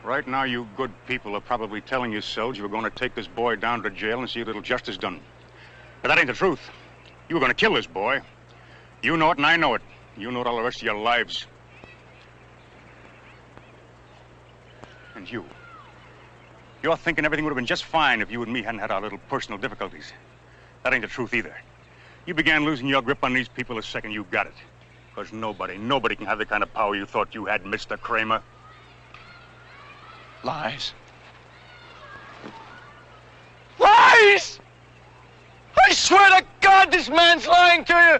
Right now, you good people are probably telling yourselves you were going to take this boy down to jail and see a little justice done. But that ain't the truth. You were going to kill this boy. You know it and I know it. You know it all the rest of your lives. And you're thinking everything would have been just fine if you and me hadn't had our little personal difficulties. That ain't the truth either. You began losing your grip on these people the second you got it. Because nobody can have the kind of power you thought you had, Mr. Cramer. Lies. Lies! I swear to God, this man's lying to you!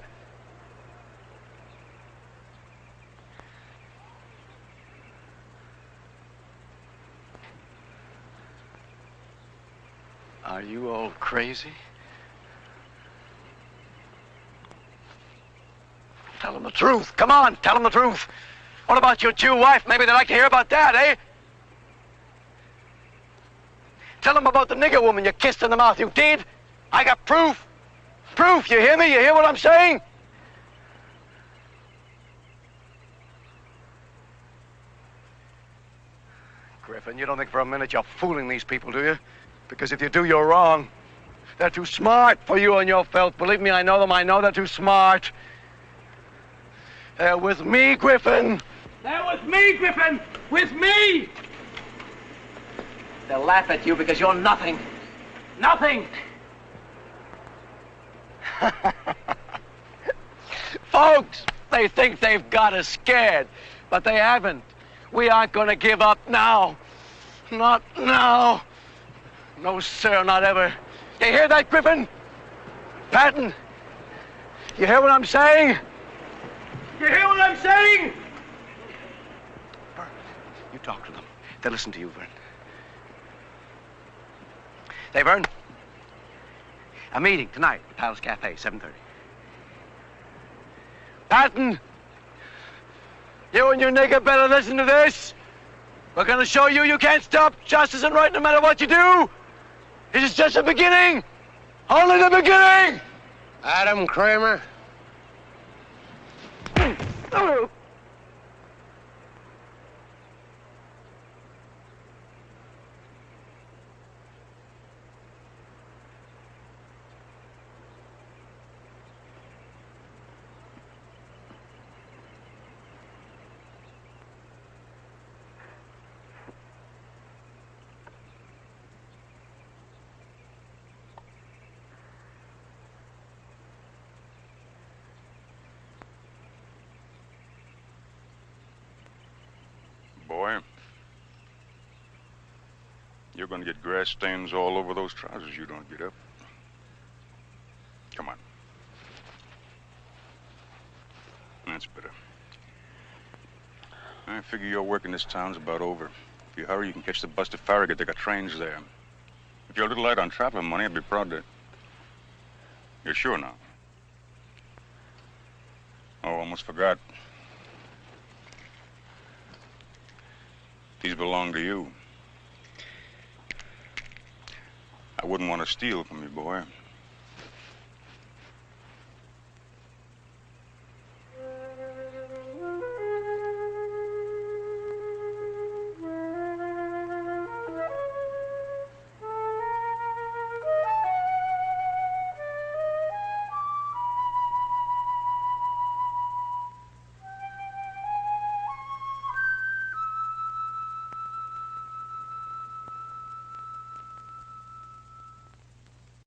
Are you all crazy? Tell them the truth. Come on, tell them the truth. What about your Jew wife? Maybe they'd like to hear about that, eh? Tell them about the nigger woman you kissed in the mouth. You did? I got proof. Proof, you hear me? You hear what I'm saying? Griffin, you don't think for a minute you're fooling these people, do you? Because if you do, you're wrong. They're too smart for you and your filth. Believe me, I know them. I know they're too smart. They're with me, Griffin. They're with me, Griffin. With me. They'll laugh at you because you're nothing. Nothing! Folks, they think they've got us scared, but they haven't. We aren't going to give up now. Not now. No, sir, not ever. You hear that, Griffin? Patton? You hear what I'm saying? You hear what I'm saying? Vern, you talk to them. They'll listen to you, Vern. Hey, Vern. A meeting tonight at Palace Cafe, 7:30. Patton! You and your nigger better listen to this. We're gonna show you you can't stop justice and right no matter what you do. This is just the beginning. Only the beginning! Adam Cramer. Boy, you're going to get grass stains all over those trousers you don't get up. Come on. That's better. I figure your work in this town's about over. If you hurry, you can catch the bus to Farragut. They got trains there. If you're a little light on traveling money, I'd be proud to... You're sure now? Oh, almost forgot. These belong to you. I wouldn't want to steal from you, boy.